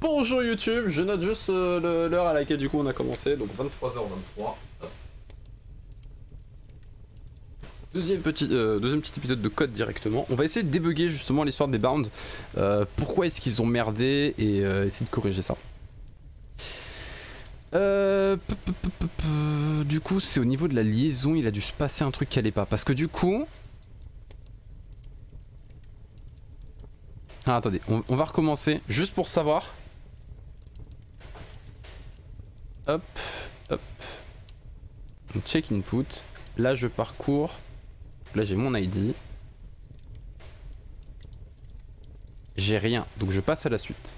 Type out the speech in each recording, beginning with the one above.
Bonjour YouTube, je note juste l'heure à laquelle du coup on a commencé, donc 23h23. Deuxième petit épisode de code directement. On va essayer de débugger justement l'histoire des bounds. Pourquoi est-ce qu'ils ont merdé et essayer de corriger ça. Du coup c'est au niveau de la liaison, il a dû se passer un truc qui allait pas. Parce que du coup... Ah attendez, on va recommencer juste pour savoir. Hop, hop. Donc, check input. Là je parcours. Là j'ai mon ID. J'ai rien, donc je passe à la suite.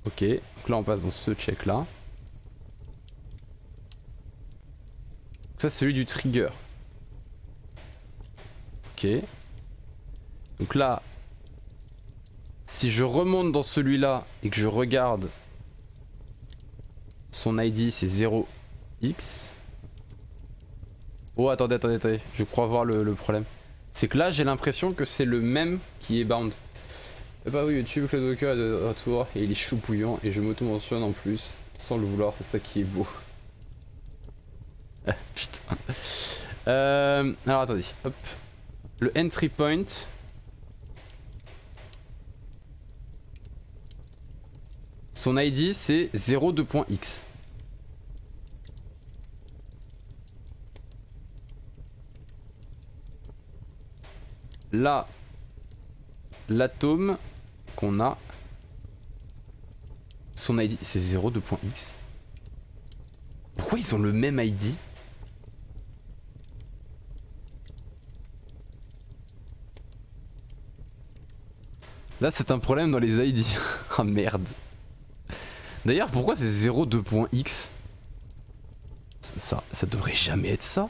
Ok, donc là on passe dans ce check là. Ça c'est celui du trigger. Ok. Donc là, si je remonte dans celui-là et que je regarde, son ID c'est 0x. Oh attendez, je crois voir le problème. C'est que là j'ai l'impression que c'est le même qui est bound. Bah oui, YouTube, le Docker est de retour et il est choupouillant et je m'auto-mentionne en plus sans le vouloir, c'est ça qui est beau. Ah, putain. Alors attendez, hop. Le entry point. Son ID c'est 02.x. Là, l'atome qu'on a, son ID c'est 02.x. Pourquoi ils ont le même ID? Là c'est un problème dans les ID. Ah merde. D'ailleurs pourquoi c'est 02.x? Ça devrait jamais être ça.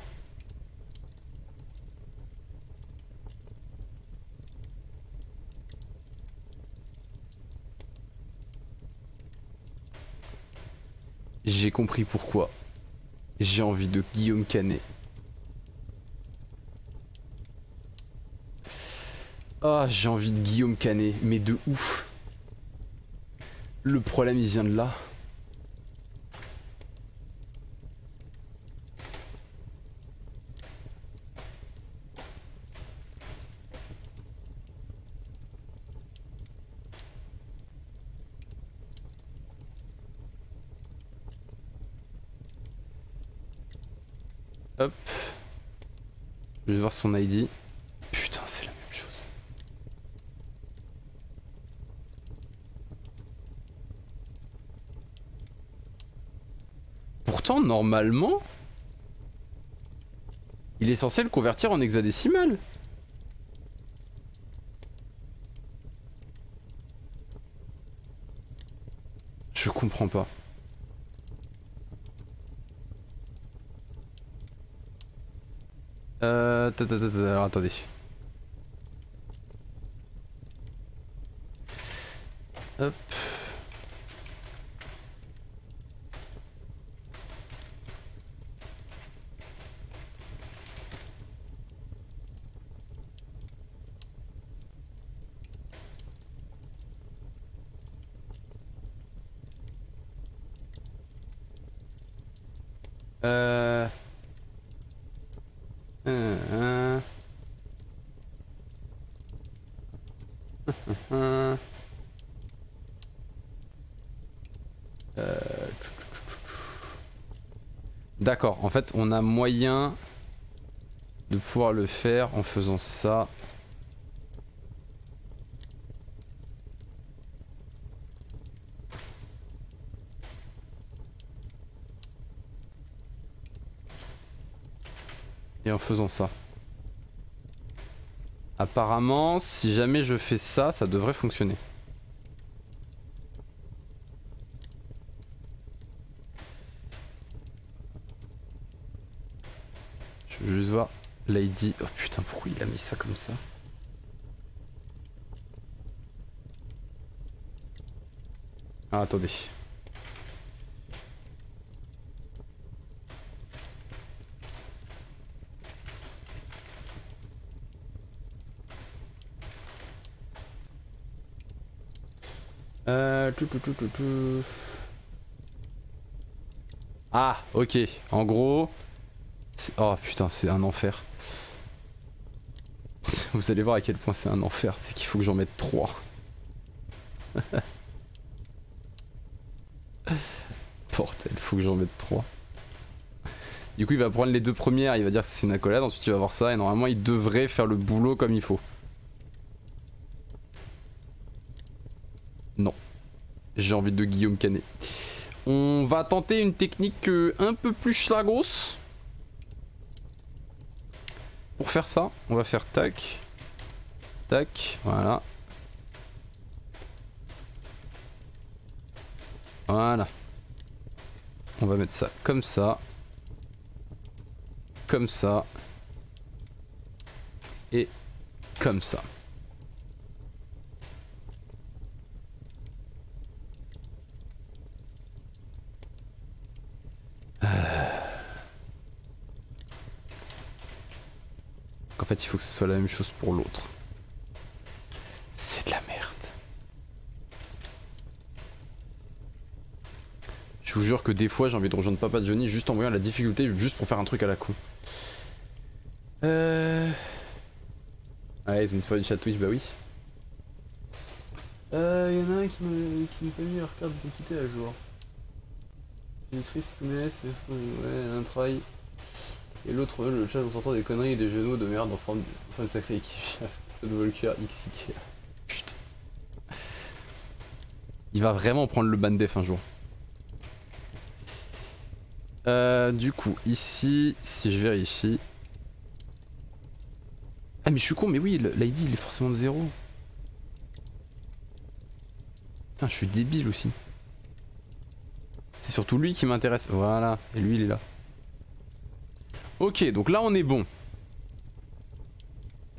J'ai compris pourquoi. J'ai envie de Guillaume Canet. Ah, j'ai envie de Guillaume Canet, mais de ouf. Le problème il vient de là. Hop. Je vais voir son ID. Putain, c'est la même chose. Pourtant, normalement, il est censé le convertir en hexadécimal. Je comprends pas. Alors attendez. Hop. Euh... euh, euh, D'accord, en fait on a moyen de pouvoir le faire en faisant ça. Et en faisant ça. Apparemment, si jamais je fais ça, ça devrait fonctionner. Je veux juste voir l'ID. Oh putain, pourquoi il a mis ça comme ça? Ah, attendez. Tout. Ah, ok. En gros... Oh putain, c'est un enfer. Vous allez voir à quel point c'est un enfer. C'est qu'il faut que j'en mette 3. Bordel, faut que j'en mette 3. Du coup il va prendre les deux premières, il va dire que c'est une accolade, ensuite il va voir ça et normalement il devrait faire le boulot comme il faut. Non. J'ai envie de Guillaume Canet. On va tenter une technique un peu plus schlagos. Pour faire ça, on va faire tac. Tac, voilà. Voilà. On va mettre ça comme ça. Comme ça. Et comme ça. En fait, il faut que ce soit la même chose pour l'autre. C'est de la merde. Je vous jure que des fois j'ai envie de rejoindre Papa Johnny juste en voyant la difficulté, juste pour faire un truc à la con. Ah, ils ont disparu du chat Twitch, bah oui. Y'en a un qui m'a pas mis leur carte d'identité à jour. J'ai triste, mais c'est ouais, un travail. Et l'autre, le chat en sortant des conneries et des genoux de merde en forme de sacré équipe. De Volker XIK. Putain. Il va vraiment prendre le ban def un jour. Du coup, ici, si je vérifie. Ah, mais je suis con, mais oui, l'ID il est forcément de 0. Putain, je suis débile aussi. C'est surtout lui qui m'intéresse. Voilà, et lui il est là. Ok, donc là on est bon.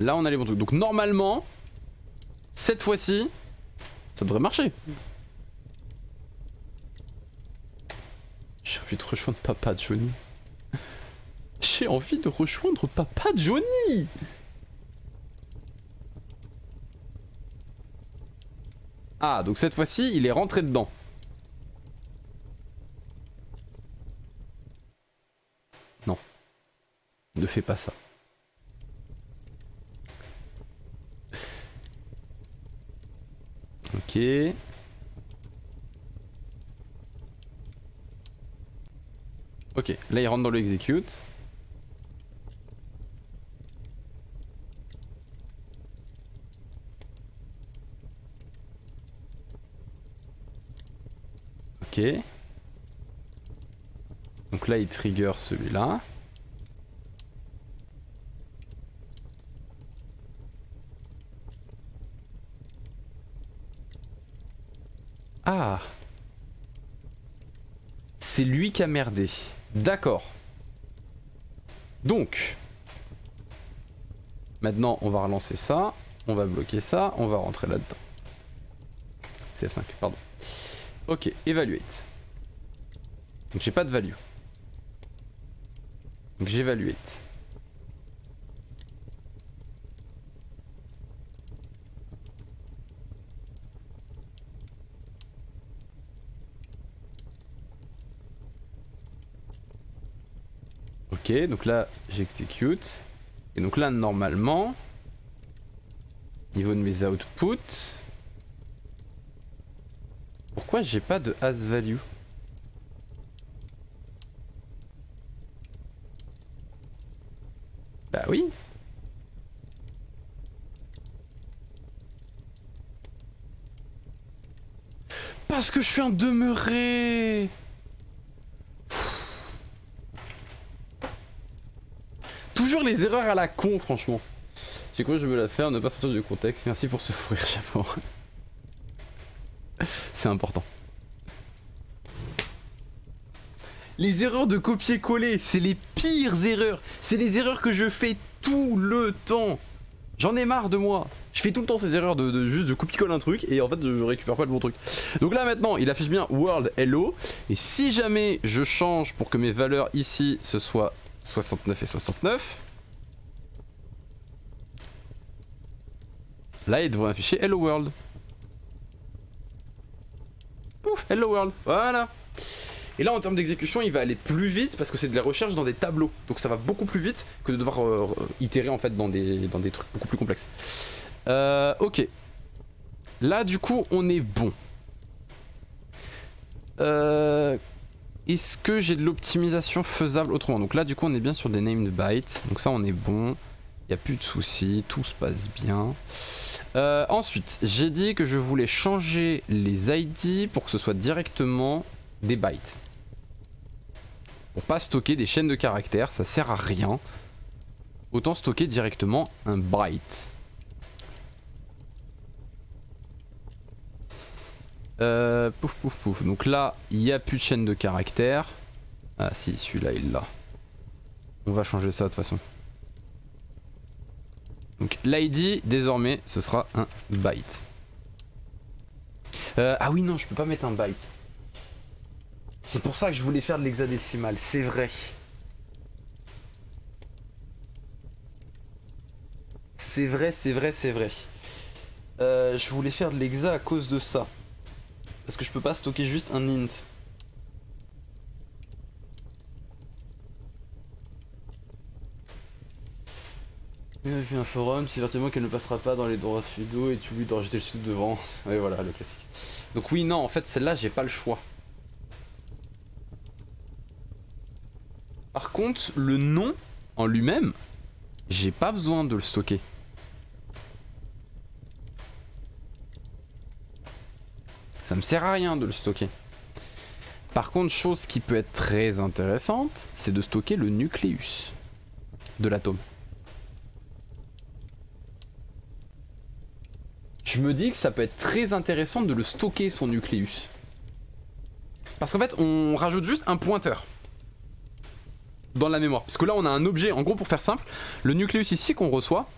Là on a les bons trucs. Donc normalement, cette fois-ci, ça devrait marcher. J'ai envie de rejoindre Papa Johnny. J'ai envie de rejoindre Papa Johnny. Ah, donc cette fois-ci, il est rentré dedans. Non. Ne fais pas ça. Ok. Ok, là il rentre dans le execute. Ok. Donc là il trigger celui-là. Ah. C'est lui qui a merdé. D'accord. Donc. Maintenant on va relancer ça. On va bloquer ça. On va rentrer là-dedans. C'est F5, pardon. Ok, evaluate. Donc j'ai pas de value. Donc j'évaluate. Ok, donc là j'exécute. Et donc là normalement, niveau de mes outputs, pourquoi j'ai pas de as value? Bah oui. Parce que je suis un demeuré. Toujours les erreurs à la con, franchement. J'ai cru que je me la faire, ne pas sortir du contexte. Merci pour ce fou rire chapeau. C'est important. Les erreurs de copier-coller, c'est les pires erreurs. C'est les erreurs que je fais tout le temps. J'en ai marre de moi. Je fais tout le temps ces erreurs de juste de copier-coller un truc et en fait je récupère pas le bon truc. Donc là maintenant il affiche bien World Hello. Et si jamais je change pour que mes valeurs ici ce soit 69 et 69, là il devrait afficher Hello World. Hello world. Voilà. Et là en termes d'exécution il va aller plus vite parce que c'est de la recherche dans des tableaux. Donc ça va beaucoup plus vite que de devoir itérer en fait dans des trucs beaucoup plus complexes. Ok. Là du coup on est bon. Est-ce que j'ai de l'optimisation faisable autrement? Donc là du coup on est bien sur des named bytes. Donc ça on est bon. Il n'y a plus de soucis. Tout se passe bien. Ensuite j'ai dit que je voulais changer les ID pour que ce soit directement des bytes. Pour pas stocker des chaînes de caractères, ça sert à rien. Autant stocker directement un byte. Pouf pouf pouf. Donc là, il n'y a plus de chaîne de caractères. Ah si, celui-là il l'a. On va changer ça de toute façon. Donc l'ID, désormais, ce sera un byte. Ah oui, non, je peux pas mettre un byte. C'est pour ça que je voulais faire de l'hexadécimal, c'est vrai. C'est vrai, c'est vrai, c'est vrai. Je voulais faire de l'hexa à cause de ça. Parce que je peux pas stocker juste un int. J'ai vu un forum, c'est certainement qu'elle ne passera pas dans les droits sudo et tu oublies de rajouter le sudo devant. Ouais voilà, le classique. Donc oui, non, en fait celle-là j'ai pas le choix. Par contre, le nom en lui-même, j'ai pas besoin de le stocker. Ça me sert à rien de le stocker. Par contre, chose qui peut être très intéressante, c'est de stocker le nucléus de l'atome. Je me dis que ça peut être très intéressant de le stocker son nucléus. Parce qu'en fait, on rajoute juste un pointeur dans la mémoire. Parce que là, on a un objet, en gros, pour faire simple, le nucléus ici qu'on reçoit,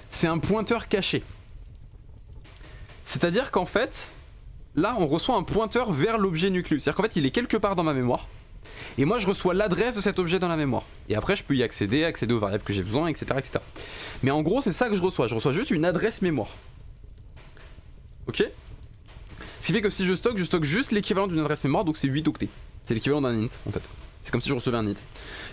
c'est un pointeur caché. C'est-à-dire qu'en fait, là, on reçoit un pointeur vers l'objet nucléus. C'est-à-dire qu'en fait, il est quelque part dans ma mémoire. Et moi, je reçois l'adresse de cet objet dans la mémoire. Et après, je peux y accéder aux variables que j'ai besoin, etc., etc. Mais en gros, c'est ça que je reçois. Je reçois juste une adresse mémoire. Ok? Ce qui fait que si je stocke juste l'équivalent d'une adresse mémoire, donc c'est 8 octets. C'est l'équivalent d'un int, en fait. C'est comme si je recevais un int.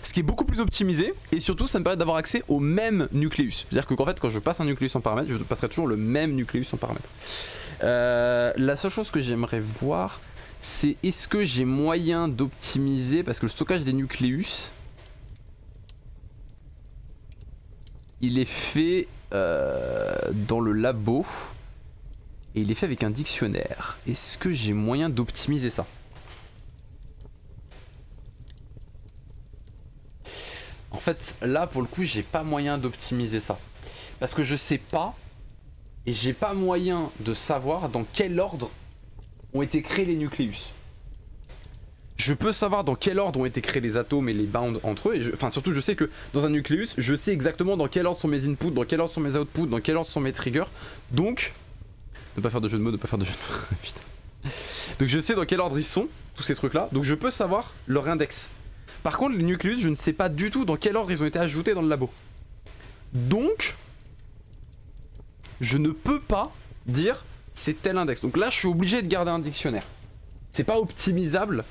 Ce qui est beaucoup plus optimisé, et surtout, ça me permet d'avoir accès au même nucléus. C'est-à-dire qu'en fait, quand je passe un nucléus en paramètre, je passerai toujours le même nucléus en paramètre. La seule chose que j'aimerais voir, c'est est-ce que j'ai moyen d'optimiser, parce que le stockage des nucléus, il est fait dans le labo, et il est fait avec un dictionnaire. Est-ce que j'ai moyen d'optimiser ça? En fait, là, pour le coup, j'ai pas moyen d'optimiser ça. Parce que je sais pas, et j'ai pas moyen de savoir dans quel ordre ont été créés les nucléus. Je peux savoir dans quel ordre ont été créés les atomes et les bounds entre eux, et enfin surtout je sais que dans un nucléus, je sais exactement dans quel ordre sont mes inputs, dans quel ordre sont mes outputs, dans quel ordre sont mes triggers, donc... Ne pas faire de jeu de mots, ne pas faire de jeu de mots, putain. Donc je sais dans quel ordre ils sont, tous ces trucs là, donc je peux savoir leur index. Par contre les nucléus, je ne sais pas du tout dans quel ordre ils ont été ajoutés dans le labo. Donc... je ne peux pas dire c'est tel index. Donc là je suis obligé de garder un dictionnaire. C'est pas optimisable.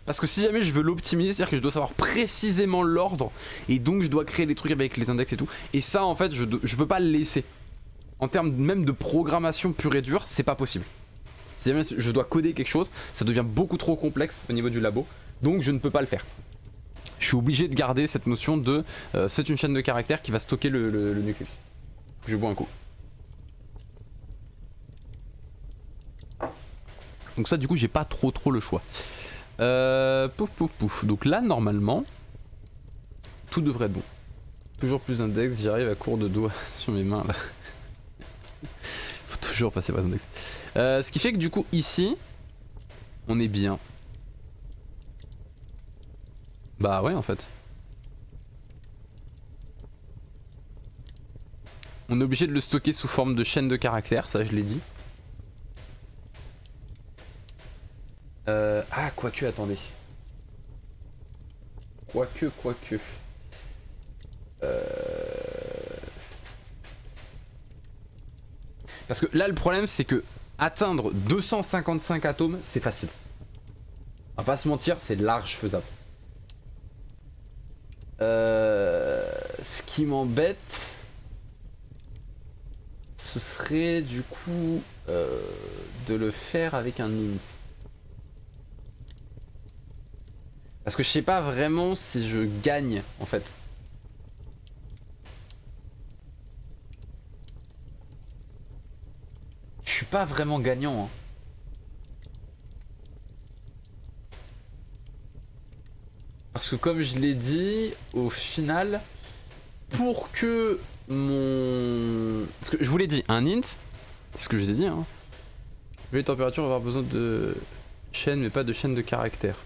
Parce que si jamais je veux l'optimiser, c'est-à-dire que je dois savoir précisément l'ordre. Et donc je dois créer les trucs avec les index et tout. Et ça en fait je peux pas le laisser. En termes même de programmation pure et dure, c'est pas possible. Si jamais je dois coder quelque chose, ça devient beaucoup trop complexe au niveau du labo. Donc je ne peux pas le faire. Je suis obligé de garder cette notion de c'est une chaîne de caractères qui va stocker le nucléus. Je bois un coup. Donc ça du coup j'ai pas trop le choix. Pouf pouf pouf. Donc là normalement tout devrait être bon. Toujours plus d'index, j'y arrive à court de doigts sur mes mains là. Faut toujours passer par l'index. Ce qui fait que du coup ici on est bien. Bah ouais en fait. On est obligé de le stocker sous forme de chaîne de caractères, ça je l'ai dit. Ah, quoique, attendez. Quoique. Parce que là, le problème, c'est que atteindre 255 atomes, c'est facile. On va pas se mentir, c'est large faisable. Ce qui m'embête, ce serait du coup de le faire avec un int. Parce que je sais pas vraiment si je gagne en fait. Je suis pas vraiment gagnant. Hein. Parce que comme je l'ai dit, au final, pour que mon... Parce que je vous l'ai dit, un int, c'est ce que je vous ai dit, hein. Les températures, on va avoir besoin de chaîne, mais pas de chaîne de caractères.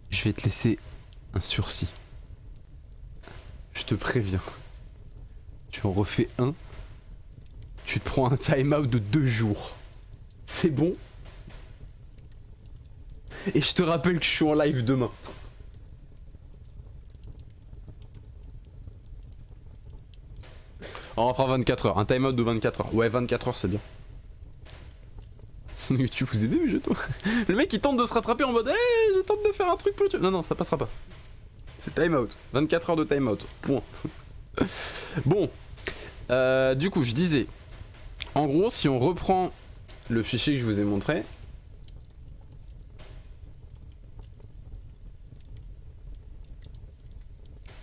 Je vais te laisser un sursis. Je te préviens. Tu en refais un. Tu te prends un time-out de 2 jours. C'est bon. Et je te rappelle que je suis en live demain. On fera 24 heures. Un time-out de 24 heures. Ouais, 24 heures, c'est bien. Sinon YouTube vous aidez, mais je dois. Le mec il tente de se rattraper en mode hey, je tente de faire un truc pour YouTube. Non, non, ça passera pas. C'est time-out. 24 heures de time-out. Point. Bon. Du coup, je disais. En gros, si on reprend le fichier que je vous ai montré.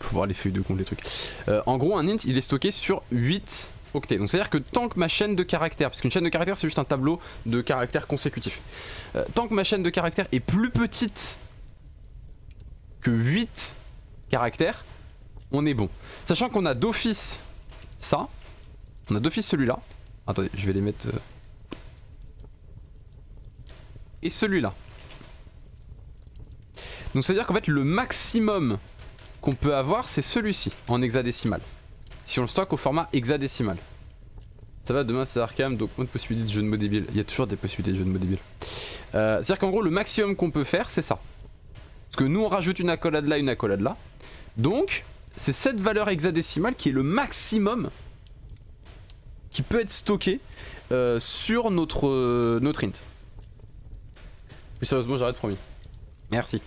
Faut voir les feuilles de compte, les trucs. En gros, un int il est stocké sur 8 octets. Donc c'est à dire que tant que ma chaîne de caractères, parce qu'une chaîne de caractères c'est juste un tableau de caractères consécutifs. Tant que ma chaîne de caractères est plus petite que 8 caractères, on est bon. Sachant qu'on a d'office ça, on a d'office celui-là. Attendez, je vais les mettre. Et celui-là. Donc c'est à dire qu'en fait le maximum qu'on peut avoir c'est celui-ci en hexadécimal. Si on le stocke au format hexadécimal. Ça va, demain c'est Arkham, donc moins de possibilités de jeu de mots débiles. Il y a toujours des possibilités de jeu de mots débiles. C'est-à-dire qu'en gros le maximum qu'on peut faire c'est ça. Parce que nous on rajoute une accolade là, une accolade là. Donc c'est cette valeur hexadécimale qui est le maximum qui peut être stocké sur notre int. Plus sérieusement j'arrête, promis. Merci.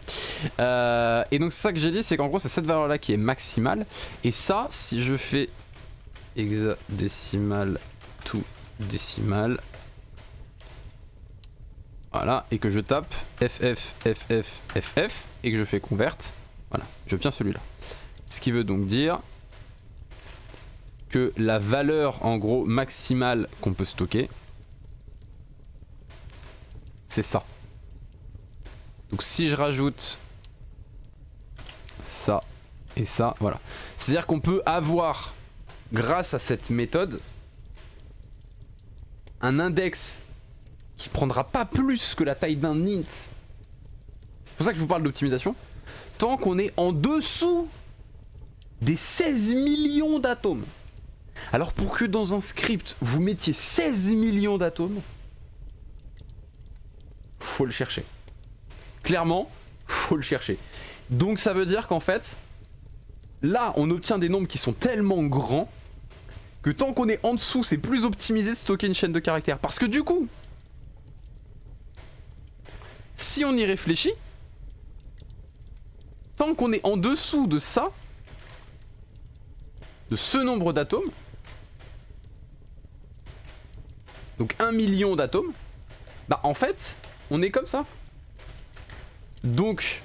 Et donc c'est ça que j'ai dit, c'est qu'en gros c'est cette valeur là qui est maximale. Et ça, si je fais hexadécimal to décimal, voilà, et que je tape FF et que je fais convert, voilà, j'obtiens celui-là. Ce qui veut donc dire que la valeur en gros maximale qu'on peut stocker, c'est ça. Donc si je rajoute ça et ça, voilà. C'est-à-dire qu'on peut avoir, grâce à cette méthode, un index qui prendra pas plus que la taille d'un int. C'est pour ça que je vous parle d'optimisation. Tant qu'on est en dessous des 16 millions d'atomes. Alors pour que dans un script, vous mettiez 16 millions d'atomes, faut le chercher. Clairement, faut le chercher. Donc ça veut dire qu'en fait, là on obtient des nombres qui sont tellement grands que tant qu'on est en dessous, c'est plus optimisé de stocker une chaîne de caractères. Parce que du coup, si on y réfléchit, tant qu'on est en dessous de ça, de ce nombre d'atomes, donc 1 million d'atomes, bah en fait, on est comme ça. Donc,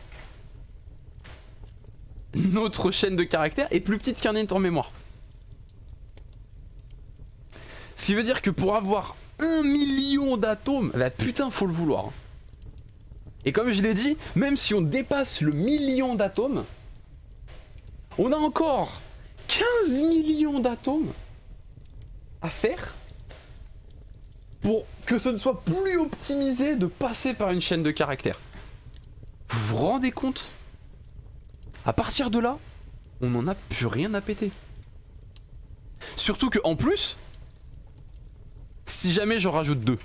notre chaîne de caractères est plus petite qu'un int en mémoire. Ce qui veut dire que pour avoir 1 million d'atomes, là putain faut le vouloir. Et comme je l'ai dit, même si on dépasse le million d'atomes, on a encore 15 millions d'atomes à faire pour que ce ne soit plus optimisé de passer par une chaîne de caractères. Vous vous rendez compte? À partir de là, on n'en a plus rien à péter. Surtout que en plus, si jamais j'en rajoute 2,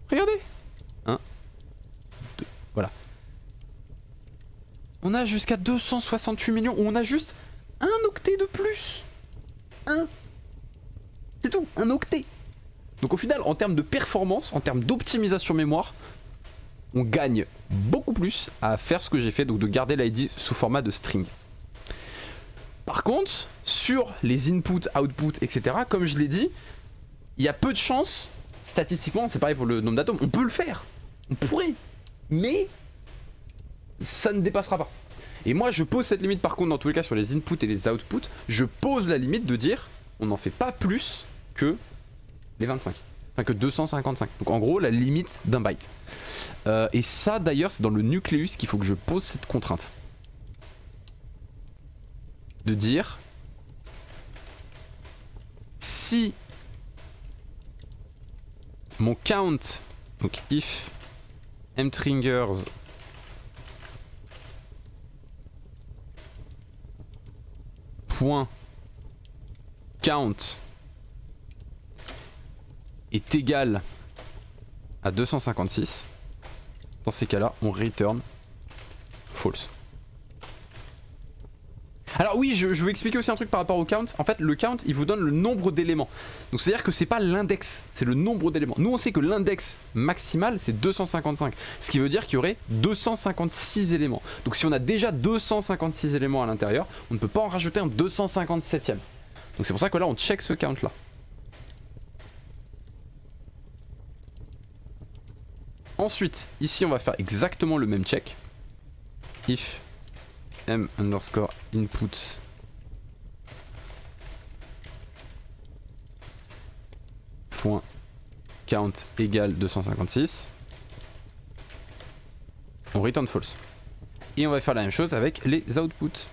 regardez, 1, 2, voilà. On a jusqu'à 268 millions, où on a juste un octet de plus. C'est tout, un octet. Donc au final, en termes de performance, en termes d'optimisation mémoire, on gagne beaucoup plus à faire ce que j'ai fait, donc de garder l'ID sous format de string. Par contre, sur les inputs, outputs, etc., comme je l'ai dit, il y a peu de chances, statistiquement, c'est pareil pour le nombre d'atomes, on peut le faire, on pourrait, mais ça ne dépassera pas. Et moi je pose cette limite par contre dans tous les cas sur les inputs et les outputs, je pose la limite de dire on n'en fait pas plus que les 25, enfin que 255, donc en gros la limite d'un byte. Et ça d'ailleurs c'est dans le nucléus qu'il faut que je pose cette contrainte. De dire si mon count, donc if mTringers point count est égal à 256, dans ces cas là on return false. Alors oui, je vais expliquer aussi un truc par rapport au count. En fait, le count, il vous donne le nombre d'éléments. Donc c'est à dire que c'est pas l'index, c'est le nombre d'éléments. Nous on sait que l'index maximal c'est 255, ce qui veut dire qu'il y aurait 256 éléments. Donc si on a déjà 256 éléments à l'intérieur, on ne peut pas en rajouter un 257ème. Donc c'est pour ça que là on check ce count là. Ensuite, ici on va faire exactement le même check. If m underscore input point count égale 256, on return false. Et on va faire la même chose avec les outputs.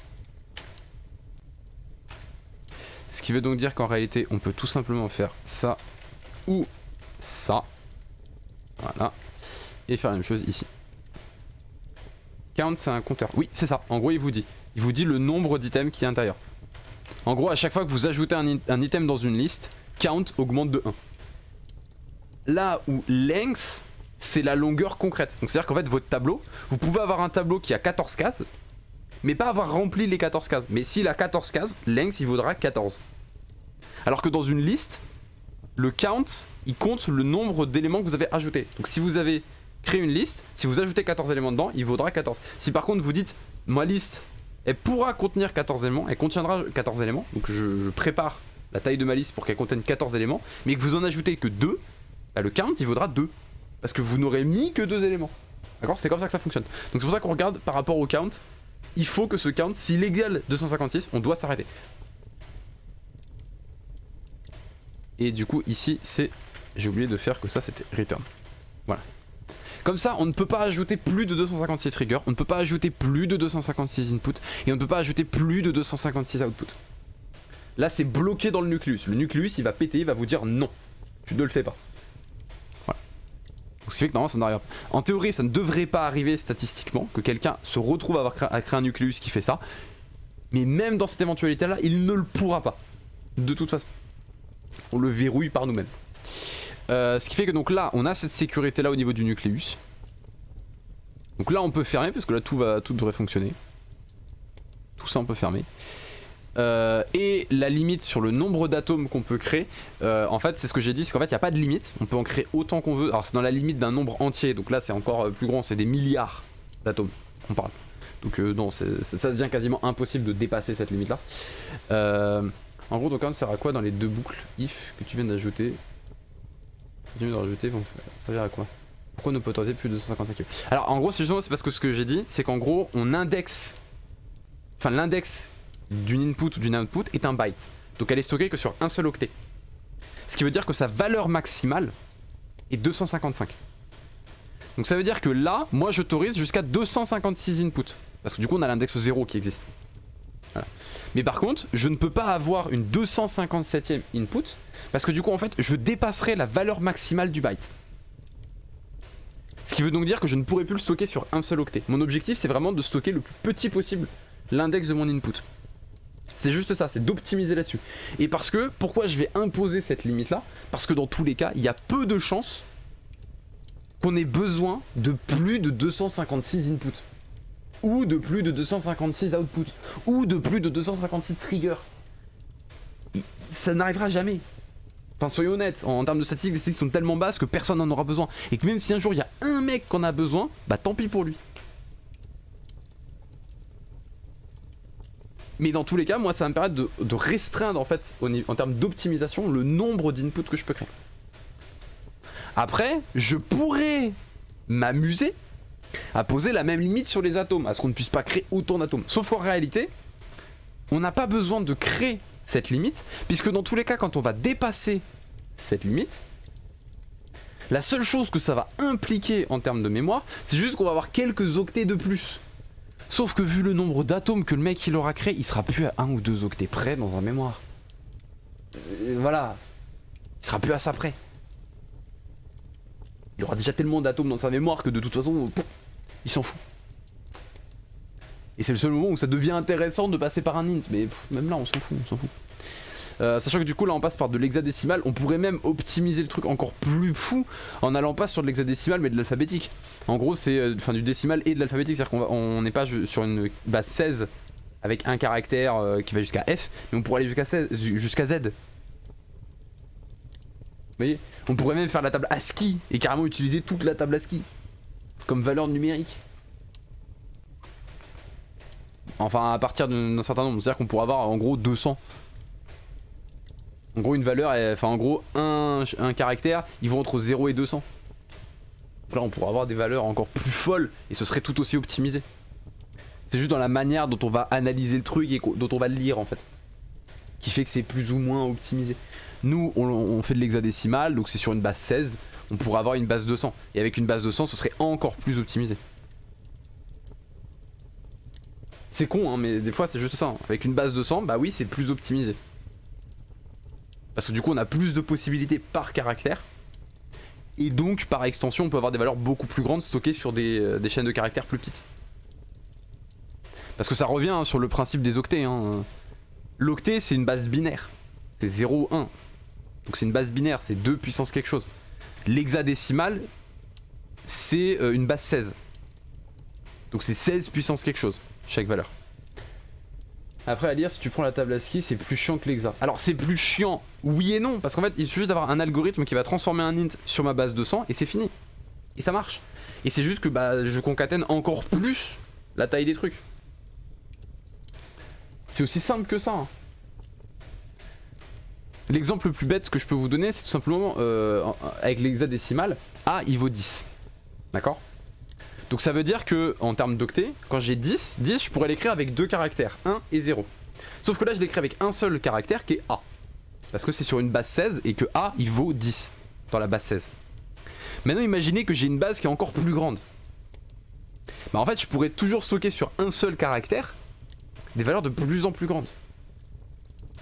Ce qui veut donc dire qu'en réalité on peut tout simplement faire ça ou ça. Voilà. Et faire la même chose ici. Count c'est un compteur. Oui c'est ça. En gros il vous dit le nombre d'items qui est à l'intérieur. En gros à chaque fois que vous ajoutez un item dans une liste, count augmente de 1. Là où length c'est la longueur concrète. Donc c'est à dire qu'en fait votre tableau, vous pouvez avoir un tableau qui a 14 cases, mais pas avoir rempli les 14 cases. Mais s'il a 14 cases, length il vaudra 14. Alors que dans une liste, le count il compte le nombre d'éléments que vous avez ajoutés. Donc si vous avez créé une liste, si vous ajoutez 14 éléments dedans, il vaudra 14. Si par contre vous dites ma liste elle pourra contenir 14 éléments, elle contiendra 14 éléments, donc je prépare la taille de ma liste pour qu'elle contienne 14 éléments, mais que vous en ajoutez que 2, bah le count il vaudra 2. Parce que vous n'aurez mis que 2 éléments. D'accord? C'est comme ça que ça fonctionne. Donc c'est pour ça qu'on regarde par rapport au count, il faut que ce count, s'il égale 256, on doit s'arrêter. Et du coup ici c'est, j'ai oublié de faire que ça c'était return. Voilà. Comme ça on ne peut pas ajouter plus de 256 triggers, on ne peut pas ajouter plus de 256 inputs, et on ne peut pas ajouter plus de 256 outputs. Là c'est bloqué dans le nucléus. Le nucléus il va péter, il va vous dire non, tu ne le fais pas. Voilà. Donc ce qui fait que normalement ça n'arrive pas. En théorie ça ne devrait pas arriver statistiquement, que quelqu'un se retrouve à créer un nucléus qui fait ça. Mais même dans cette éventualité là, il ne le pourra pas. De toute façon. On le verrouille par nous-mêmes. Ce qui fait que donc là on a cette sécurité là au niveau du nucléus. Donc là on peut fermer parce que là tout devrait fonctionner. Tout ça on peut fermer. Et la limite sur le nombre d'atomes qu'on peut créer, en fait c'est ce que j'ai dit, c'est qu'en fait il n'y a pas de limite. On peut en créer autant qu'on veut. Alors c'est dans la limite d'un nombre entier, donc là c'est encore plus grand, c'est des milliards d'atomes on parle. Donc non, ça devient quasiment impossible de dépasser cette limite là. En gros, donc ça sert à quoi dans les deux boucles if que tu viens d'ajouter? Tu viens de rajouter, donc ça sert à quoi? Pourquoi ne pas autoriser plus de 255? Alors en gros, c'est parce que ce que j'ai dit, c'est qu'en gros, on indexe, enfin l'index d'une input ou d'une output est un byte. Donc elle est stockée que sur un seul octet. Ce qui veut dire que sa valeur maximale est 255. Donc ça veut dire que là, moi j'autorise jusqu'à 256 inputs. Parce que du coup on a l'index 0 qui existe. Voilà. Mais par contre, je ne peux pas avoir une 257ème input parce que du coup en fait je dépasserai la valeur maximale du byte. Ce qui veut donc dire que je ne pourrai plus le stocker sur un seul octet. Mon objectif c'est vraiment de stocker le plus petit possible l'index de mon input. C'est juste ça, c'est d'optimiser là-dessus. Et parce que, pourquoi je vais imposer cette limite là? Parce que dans tous les cas, il y a peu de chances qu'on ait besoin de plus de 256 inputs. ou de plus de 256 outputs, ou de plus de 256 triggers. Ça n'arrivera jamais. Enfin, soyons honnêtes, en termes de statistiques, les statistiques sont tellement basses que personne n'en aura besoin. Et que même si un jour il y a un mec qui en a besoin, bah tant pis pour lui. Mais dans tous les cas, moi ça va me permettre de restreindre en fait, en termes d'optimisation, le nombre d'inputs que je peux créer. Après, je pourrais m'amuser à poser la même limite sur les atomes, à ce qu'on ne puisse pas créer autant d'atomes. Sauf qu'en réalité, on n'a pas besoin de créer cette limite, puisque dans tous les cas, quand on va dépasser cette limite, la seule chose que ça va impliquer en termes de mémoire, c'est juste qu'on va avoir quelques octets de plus. Sauf que vu le nombre d'atomes que le mec il aura créé, il sera plus à 1 ou 2 octets près dans un mémoire. Voilà. Il sera plus à ça près. Il aura déjà tellement d'atomes dans sa mémoire que de toute façon, il s'en fout. Et c'est le seul moment où ça devient intéressant de passer par un int, mais même là on s'en fout, sachant que du coup là on passe par de l'hexadécimal, on pourrait même optimiser le truc encore plus fou en allant pas sur de l'hexadécimal mais de l'alphabétique. En gros c'est du décimal et de l'alphabétique, c'est-à-dire qu'on n'est pas sur une base 16 avec un caractère qui va jusqu'à F, mais on pourrait aller jusqu'à Z. Vous voyez, on pourrait même faire la table ASCII et carrément utiliser toute la table ASCII comme valeur numérique. Enfin à partir d'un certain nombre, c'est-à-dire qu'on pourrait avoir en gros 200. En gros une valeur, enfin en gros un caractère, ils vont entre 0 et 200. Donc là on pourrait avoir des valeurs encore plus folles et ce serait tout aussi optimisé. C'est juste dans la manière dont on va analyser le truc et dont on va le lire en fait, qui fait que c'est plus ou moins optimisé. Nous on fait de l'hexadécimal, donc c'est sur une base 16, on pourrait avoir une base 200. Et avec une base 200 ce serait encore plus optimisé. C'est con hein, mais des fois c'est juste ça, hein. Avec une base 200, bah oui c'est plus optimisé. Parce que du coup on a plus de possibilités par caractère. Et donc par extension on peut avoir des valeurs beaucoup plus grandes stockées sur des chaînes de caractères plus petites. Parce que ça revient hein, sur le principe des octets hein. L'octet c'est une base binaire. C'est 0, 1. Donc c'est une base binaire, c'est 2 puissance quelque chose. L'hexadécimal c'est une base 16. Donc c'est 16 puissance quelque chose, chaque valeur. Après à lire, si tu prends la table ASCII, c'est plus chiant que l'hexa. Alors c'est plus chiant, oui et non, parce qu'en fait il suffit juste d'avoir un algorithme qui va transformer un int sur ma base 200 et c'est fini. Et ça marche. Et c'est juste que bah, je concatène encore plus la taille des trucs. C'est aussi simple que ça. Hein. L'exemple le plus bête que je peux vous donner, c'est tout simplement avec l'hexadécimal, A il vaut 10. D'accord ? Donc ça veut dire que en termes d'octets, quand j'ai 10, je pourrais l'écrire avec deux caractères, 1 et 0. Sauf que là je l'écris avec un seul caractère qui est A. Parce que c'est sur une base 16 et que A il vaut 10 dans la base 16. Maintenant imaginez que j'ai une base qui est encore plus grande. Bah en fait je pourrais toujours stocker sur un seul caractère des valeurs de plus en plus grandes.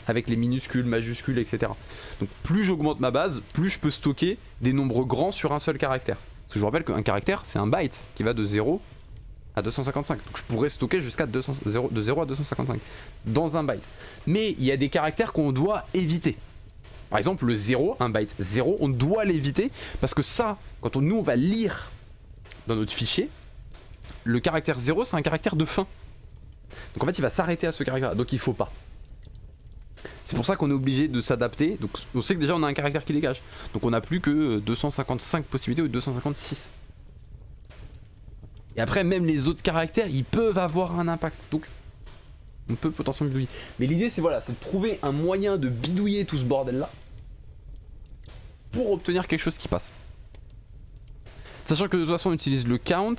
Avec les minuscules, majuscules, etc. Donc plus j'augmente ma base, plus je peux stocker des nombres grands sur un seul caractère. Parce que je vous rappelle qu'un caractère c'est un byte qui va de 0 à 255. Donc je pourrais stocker jusqu'à de 0 à 255 dans un byte. Mais il y a des caractères qu'on doit éviter. Par exemple le 0, un byte 0, on doit l'éviter parce que ça, quand nous on va lire dans notre fichier, le caractère 0 c'est un caractère de fin. Donc en fait il va s'arrêter à ce caractère, donc il faut pas. C'est pour ça qu'on est obligé de s'adapter. Donc on sait que déjà on a un caractère qui dégage. Donc on n'a plus que 255 possibilités ou 256. Et après même les autres caractères ils peuvent avoir un impact. Donc on peut potentiellement bidouiller. Mais l'idée c'est voilà, c'est de trouver un moyen de bidouiller tout ce bordel là pour obtenir quelque chose qui passe. Sachant que de toute façon on utilise le count. Donc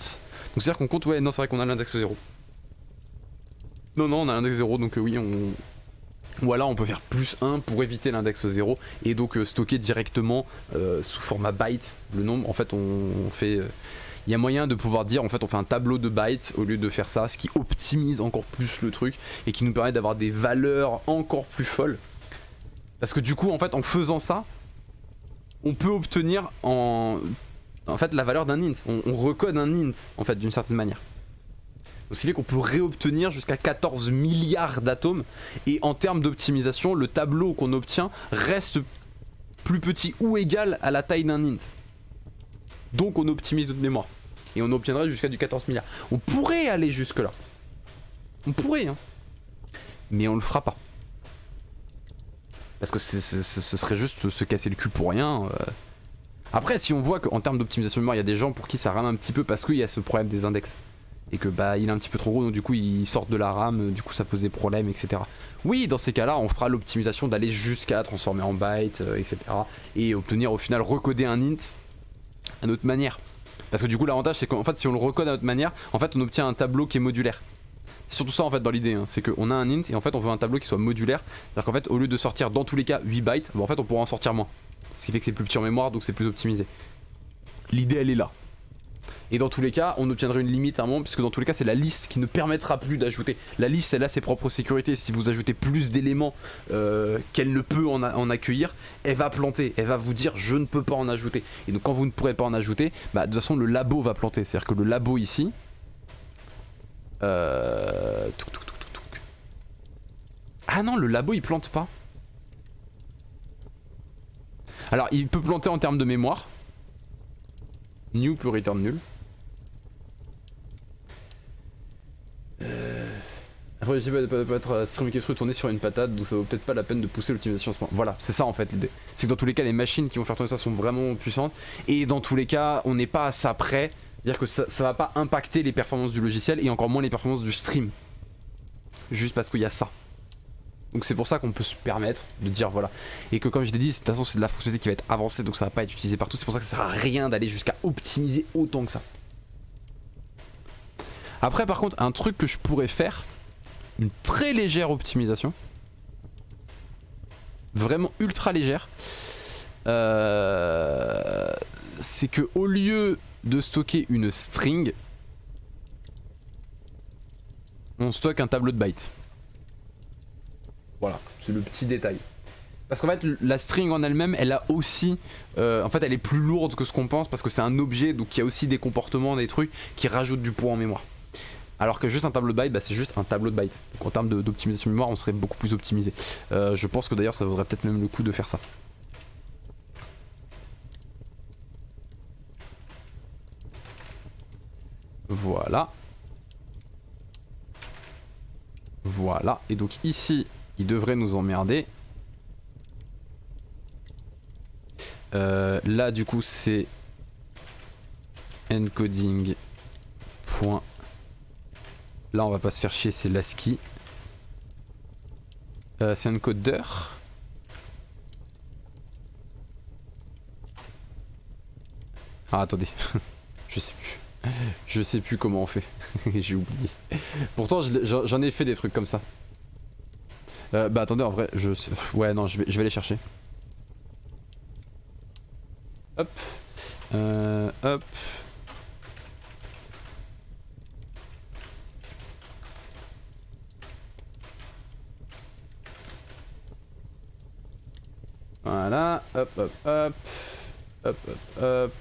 c'est à dire qu'on compte, ouais non c'est vrai qu'on a l'index 0. Non on a l'index 0 donc oui on... Ou alors on peut faire plus 1 pour éviter l'index 0 et donc stocker directement sous format byte le nombre. En fait on fait... Il y a moyen de pouvoir dire en fait on fait un tableau de bytes au lieu de faire ça, ce qui optimise encore plus le truc et qui nous permet d'avoir des valeurs encore plus folles. Parce que du coup en fait en faisant ça, on peut obtenir en fait la valeur d'un int. On recode un int en fait d'une certaine manière. Ce qui fait qu'on peut réobtenir jusqu'à 14 milliards d'atomes et en termes d'optimisation, le tableau qu'on obtient reste plus petit ou égal à la taille d'un int. Donc on optimise notre mémoire. et on obtiendrait jusqu'à du 14 milliards. On pourrait aller jusque là. On pourrait hein. Mais on le fera pas. Parce que ce serait juste se casser le cul pour rien. Après si on voit qu'en termes d'optimisation de mémoire il y a des gens pour qui ça rame un petit peu parce qu'il y a ce problème des index. Et que bah il est un petit peu trop gros donc du coup ils sortent de la RAM, du coup ça pose des problèmes etc. Oui dans ces cas là on fera l'optimisation d'aller jusqu'à transformer en byte etc. Et obtenir au final recoder un int à notre manière. Parce que du coup l'avantage c'est qu'en fait si on le recode à notre manière en fait on obtient un tableau qui est modulaire. C'est surtout ça en fait dans l'idée hein. C'est qu'on a un int et en fait on veut un tableau qui soit modulaire. C'est-à-dire qu'en fait au lieu de sortir dans tous les cas 8 bytes, bah, en fait on pourra en sortir moins. Ce qui fait que c'est plus petit en mémoire donc c'est plus optimisé. L'idée elle est là. Et dans tous les cas, on obtiendrait une limite à un moment, puisque dans tous les cas, c'est la liste qui ne permettra plus d'ajouter. La liste, elle a ses propres sécurités. Si vous ajoutez plus d'éléments qu'elle ne peut en accueillir, elle va planter. Elle va vous dire je ne peux pas en ajouter. Et donc quand vous ne pourrez pas en ajouter, bah, de toute façon le labo va planter. C'est-à-dire que le labo ici, ah non, le labo il plante pas. Alors il peut planter en termes de mémoire. New peut return nul. Après je sais pas être stream qui se retourner sur une patate donc ça vaut peut-être pas la peine de pousser l'optimisation à ce point. Voilà c'est ça en fait l'idée. C'est que dans tous les cas les machines qui vont faire tourner ça sont vraiment puissantes. Et dans tous les cas on n'est pas à ça près. C'est-à-dire que ça va pas impacter les performances du logiciel et encore moins les performances du stream. Juste parce qu'il y a ça. Donc c'est pour ça qu'on peut se permettre de dire voilà. Et que comme je l'ai dit, de toute façon c'est de la fonctionnalité qui va être avancée donc ça va pas être utilisé partout. C'est pour ça que ça sert à rien d'aller jusqu'à optimiser autant que ça. Après par contre un truc que je pourrais faire, une très légère optimisation, vraiment ultra légère, c'est que au lieu de stocker une string, on stocke un tableau de bytes. Voilà, c'est le petit détail. Parce qu'en fait la string en elle-même elle a aussi en fait elle est plus lourde que ce qu'on pense parce que c'est un objet donc il y a aussi des comportements, des trucs qui rajoutent du poids en mémoire. Alors que juste un tableau de bytes, bah, c'est juste un tableau de bytes. Donc en termes d'optimisation mémoire, on serait beaucoup plus optimisé. Je pense que d'ailleurs ça vaudrait peut-être même le coup de faire ça. Voilà. Voilà. Et donc ici, il devrait nous emmerder. Là du coup c'est encoding. Là on va pas se faire chier, c'est l'ASCII. C'est un codeur. Ah attendez, je sais plus. Je sais plus comment on fait. J'ai oublié. Pourtant j'en ai fait des trucs comme ça. Bah attendez en vrai, ouais non je vais aller chercher. Hop. Hop. Voilà, hop hop hop, hop hop hop.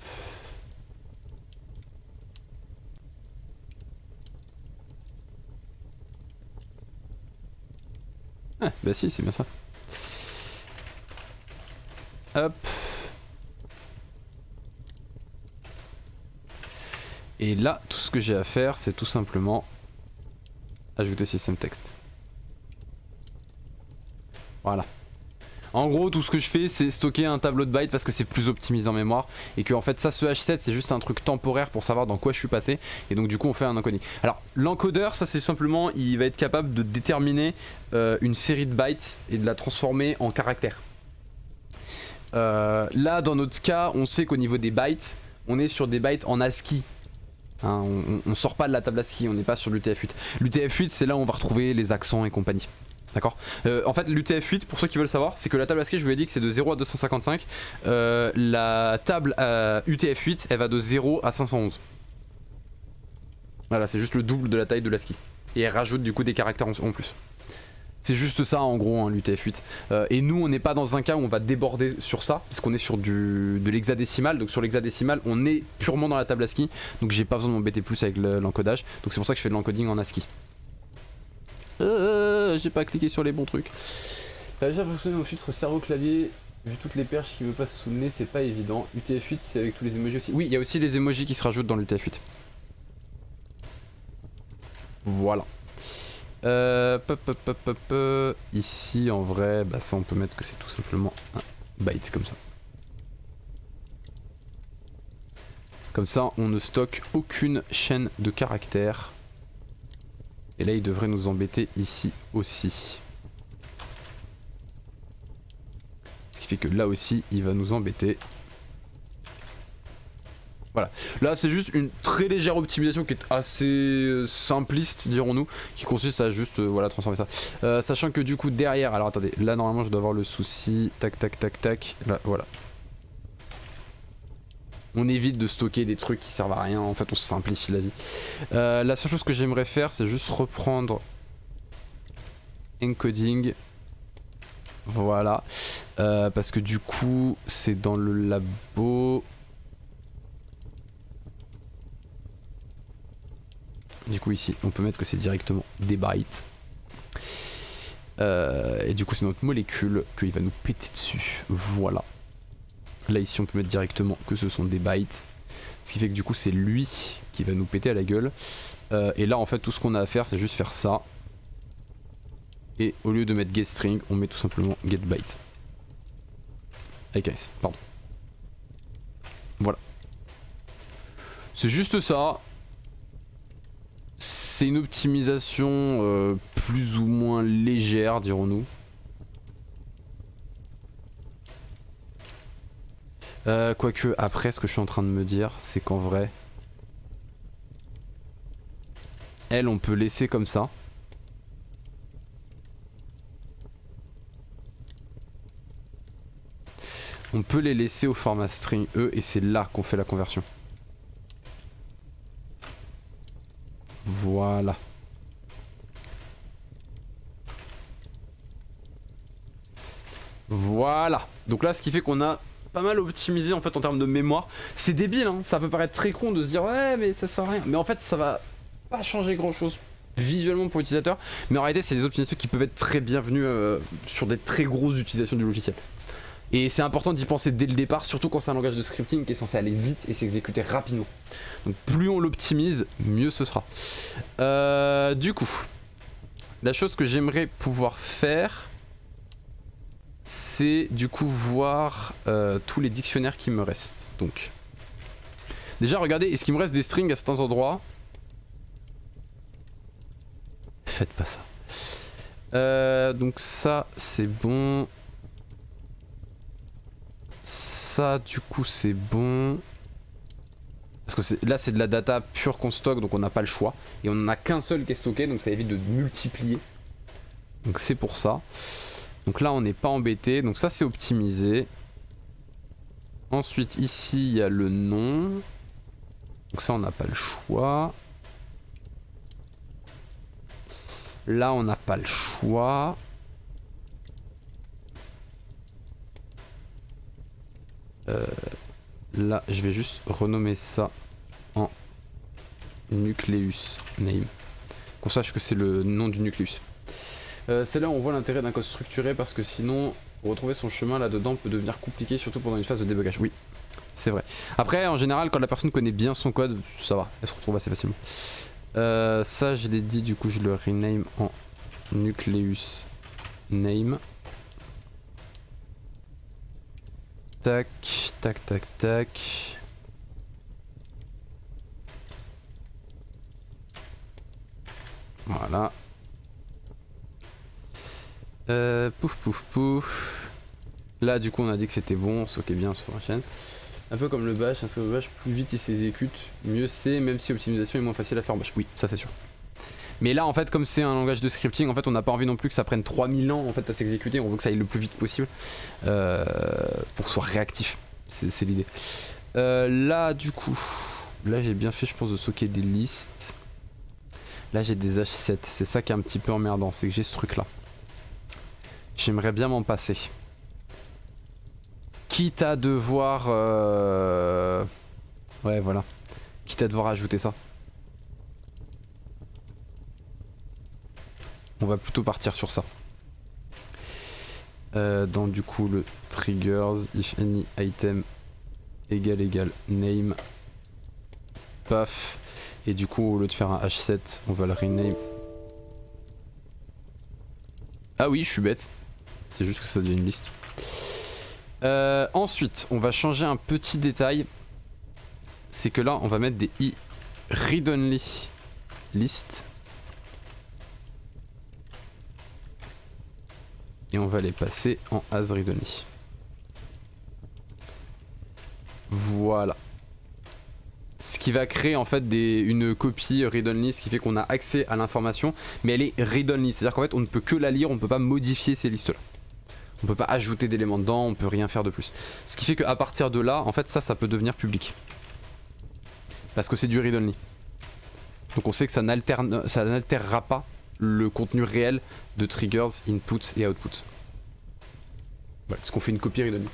Ah, bah si, c'est bien ça. Hop. Et là, tout ce que j'ai à faire, c'est tout simplement ajouter système texte. Voilà. En gros tout ce que je fais c'est stocker un tableau de bytes parce que c'est plus optimisé en mémoire. Et que en fait ça ce H7 c'est juste un truc temporaire pour savoir dans quoi je suis passé. Et donc du coup on fait un encoding. Alors l'encodeur ça c'est simplement il va être capable de déterminer une série de bytes et de la transformer en caractères. Là dans notre cas on sait qu'au niveau des bytes on est sur des bytes en ASCII. Hein, on sort pas de la table ASCII, on n'est pas sur l'UTF-8. L'UTF-8 c'est là où on va retrouver les accents et compagnie. D'accord. En fait l'UTF-8 pour ceux qui veulent savoir c'est que la table ASCII je vous ai dit que c'est de 0 à 255. La table UTF-8 elle va de 0 à 511. Voilà c'est juste le double de la taille de l'ASCII. Et elle rajoute du coup des caractères en plus. C'est juste ça en gros hein, l'UTF-8. Et nous on n'est pas dans un cas où on va déborder sur ça parce qu'on est sur de l'hexadécimal. Donc sur l'hexadécimal on est purement dans la table ASCII. Donc j'ai pas besoin de m'embêter plus avec l'encodage. Donc c'est pour ça que je fais de l'encoding en ASCII. J'ai pas cliqué sur les bons trucs. T'as déjà fonctionné au filtre cerveau clavier Vu toutes les perches qui me passent sous le nez, c'est pas évident. UTF-8, c'est avec tous les emojis aussi. Oui, il y a aussi les emojis qui se rajoutent dans l'UTF-8. Voilà. Ici, en vrai, bah ça on peut mettre que c'est tout simplement un byte comme ça. Comme ça, on ne stocke aucune chaîne de caractères. Et là, il devrait nous embêter ici aussi. Ce qui fait que là aussi, il va nous embêter. Voilà. Là, c'est juste une très légère optimisation qui est assez simpliste, dirons-nous, qui consiste à juste voilà, transformer ça. Sachant que du coup, derrière, alors attendez, là normalement, je dois avoir le souci. Tac, tac, tac, tac. Là, voilà. On évite de stocker des trucs qui servent à rien, en fait on se simplifie la vie. La seule chose que j'aimerais faire c'est juste reprendre encoding. Voilà. Parce que du coup c'est dans le labo. Du coup ici on peut mettre que c'est directement des bytes. Et du coup c'est notre molécule qu'il va nous péter dessus. Voilà. Là ici on peut mettre directement que ce sont des bytes. Ce qui fait que du coup c'est lui qui va nous péter à la gueule. Et là en fait tout ce qu'on a à faire c'est juste faire ça. Et au lieu de mettre getString on met tout simplement getByte. Avec un S, pardon. Voilà. C'est juste ça. C'est une optimisation plus ou moins légère dirons-nous. Quoique après ce que je suis en train de me dire c'est qu'en vrai elle on peut laisser comme ça. On peut les laisser au format string E et c'est là qu'on fait la conversion. Voilà. Voilà. Donc là ce qui fait qu'on a pas mal optimisé en fait en termes de mémoire. C'est débile hein, ça peut paraître très con de se dire ouais mais ça sert à rien. Mais en fait ça va pas changer grand chose visuellement pour l'utilisateur. Mais en réalité c'est des optimisations qui peuvent être très bienvenues sur des très grosses utilisations du logiciel. Et c'est important d'y penser dès le départ, surtout quand c'est un langage de scripting qui est censé aller vite et s'exécuter rapidement. Donc plus on l'optimise, mieux ce sera. Du coup, la chose que j'aimerais pouvoir faire, c'est du coup voir tous les dictionnaires qui me restent. Donc, déjà regardez, est-ce qu'il me reste des strings à certains endroits? Faites pas ça. Donc ça, c'est bon. Ça, du coup, c'est bon. Parce que là, c'est de la data pure qu'on stocke, donc on n'a pas le choix. Et on n'en a qu'un seul qui est stocké, donc ça évite de multiplier. Donc c'est pour ça. Donc là on n'est pas embêté, donc ça c'est optimisé. Ensuite ici il y a le nom. Donc ça on n'a pas le choix. Là on n'a pas le choix. Là je vais juste renommer ça en nucleus name. Qu'on sache que c'est le nom du nucléus. C'est là où on voit l'intérêt d'un code structuré parce que sinon retrouver son chemin là-dedans peut devenir compliqué, surtout pendant une phase de débugage. Oui, c'est vrai. Après, en général, quand la personne connaît bien son code, ça va, elle se retrouve assez facilement. Ça, je l'ai dit, du coup, je le rename en nucleus name. Tac, tac, tac, tac. Voilà. Pouf pouf pouf. Là du coup on a dit que c'était bon, stocker bien sur la chaîne. Un peu comme le bash, parce que le bash plus vite il s'exécute, mieux c'est, même si l'optimisation est moins facile à faire en bash. Oui, ça c'est sûr. Mais là en fait comme c'est un langage de scripting, en fait on n'a pas envie non plus que ça prenne 3000 ans en fait à s'exécuter, on veut que ça aille le plus vite possible pour que ce soit réactif, c'est l'idée. Là du coup, là j'ai bien fait je pense de stocker des listes. Là j'ai des H7, c'est ça qui est un petit peu emmerdant, c'est que j'ai ce truc là. J'aimerais bien m'en passer. Quitte à devoir... Ouais voilà. Quitte à devoir ajouter ça. On va plutôt partir sur ça. dans du coup le triggers, if any item égal name, paf, et du coup au lieu de faire un H7 on va le rename. Ah oui je suis bête, c'est juste que ça devient une liste. Ensuite on va changer un petit détail, c'est que là on va mettre des i read only list et on va les passer en as read only. Voilà. Ce qui va créer en fait une copie read only, ce qui fait qu'on a accès à l'information, mais elle est read only, c'est-à-dire qu'en fait on ne peut que la lire, on ne peut pas modifier ces listes là. On peut pas ajouter d'éléments dedans, on peut rien faire de plus. Ce qui fait qu'à partir de là, en fait ça peut devenir public. Parce que c'est du read only. Donc on sait que ça n'altérera pas le contenu réel de triggers, inputs et outputs. Voilà, parce qu'on fait une copie read only.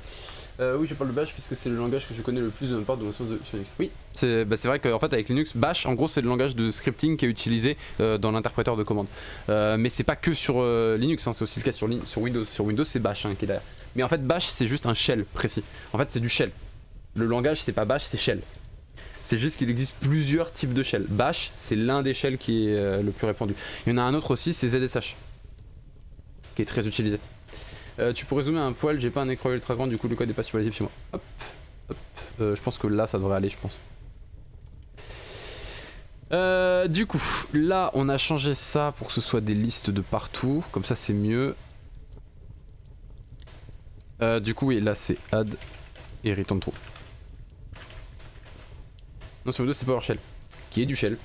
Oui, je parle de Bash puisque c'est le langage que je connais le plus de ma part de mon sens sur Linux. Oui, c'est vrai qu'en fait avec Linux, Bash en gros c'est le langage de scripting qui est utilisé dans l'interpréteur de commande. Mais c'est pas que sur Linux, hein, c'est aussi le cas sur Windows. Sur Windows c'est Bash qui est derrière. Mais en fait Bash c'est juste un shell précis. En fait c'est du shell. Le langage c'est pas Bash, c'est shell. C'est juste qu'il existe plusieurs types de shell. Bash c'est l'un des shells qui est le plus répandu. Il y en a un autre aussi, c'est ZSH. Qui est très utilisé. Tu pourrais zoomer un poil, j'ai pas un écran ultra grand, du coup le code est pas super lisible chez moi. Hop, hop. Je pense que là ça devrait aller, je pense. Du coup, là on a changé ça pour que ce soit des listes de partout, comme ça c'est mieux. Du coup oui, là c'est add et return true. Non, sur Windows c'est PowerShell, qui est du shell.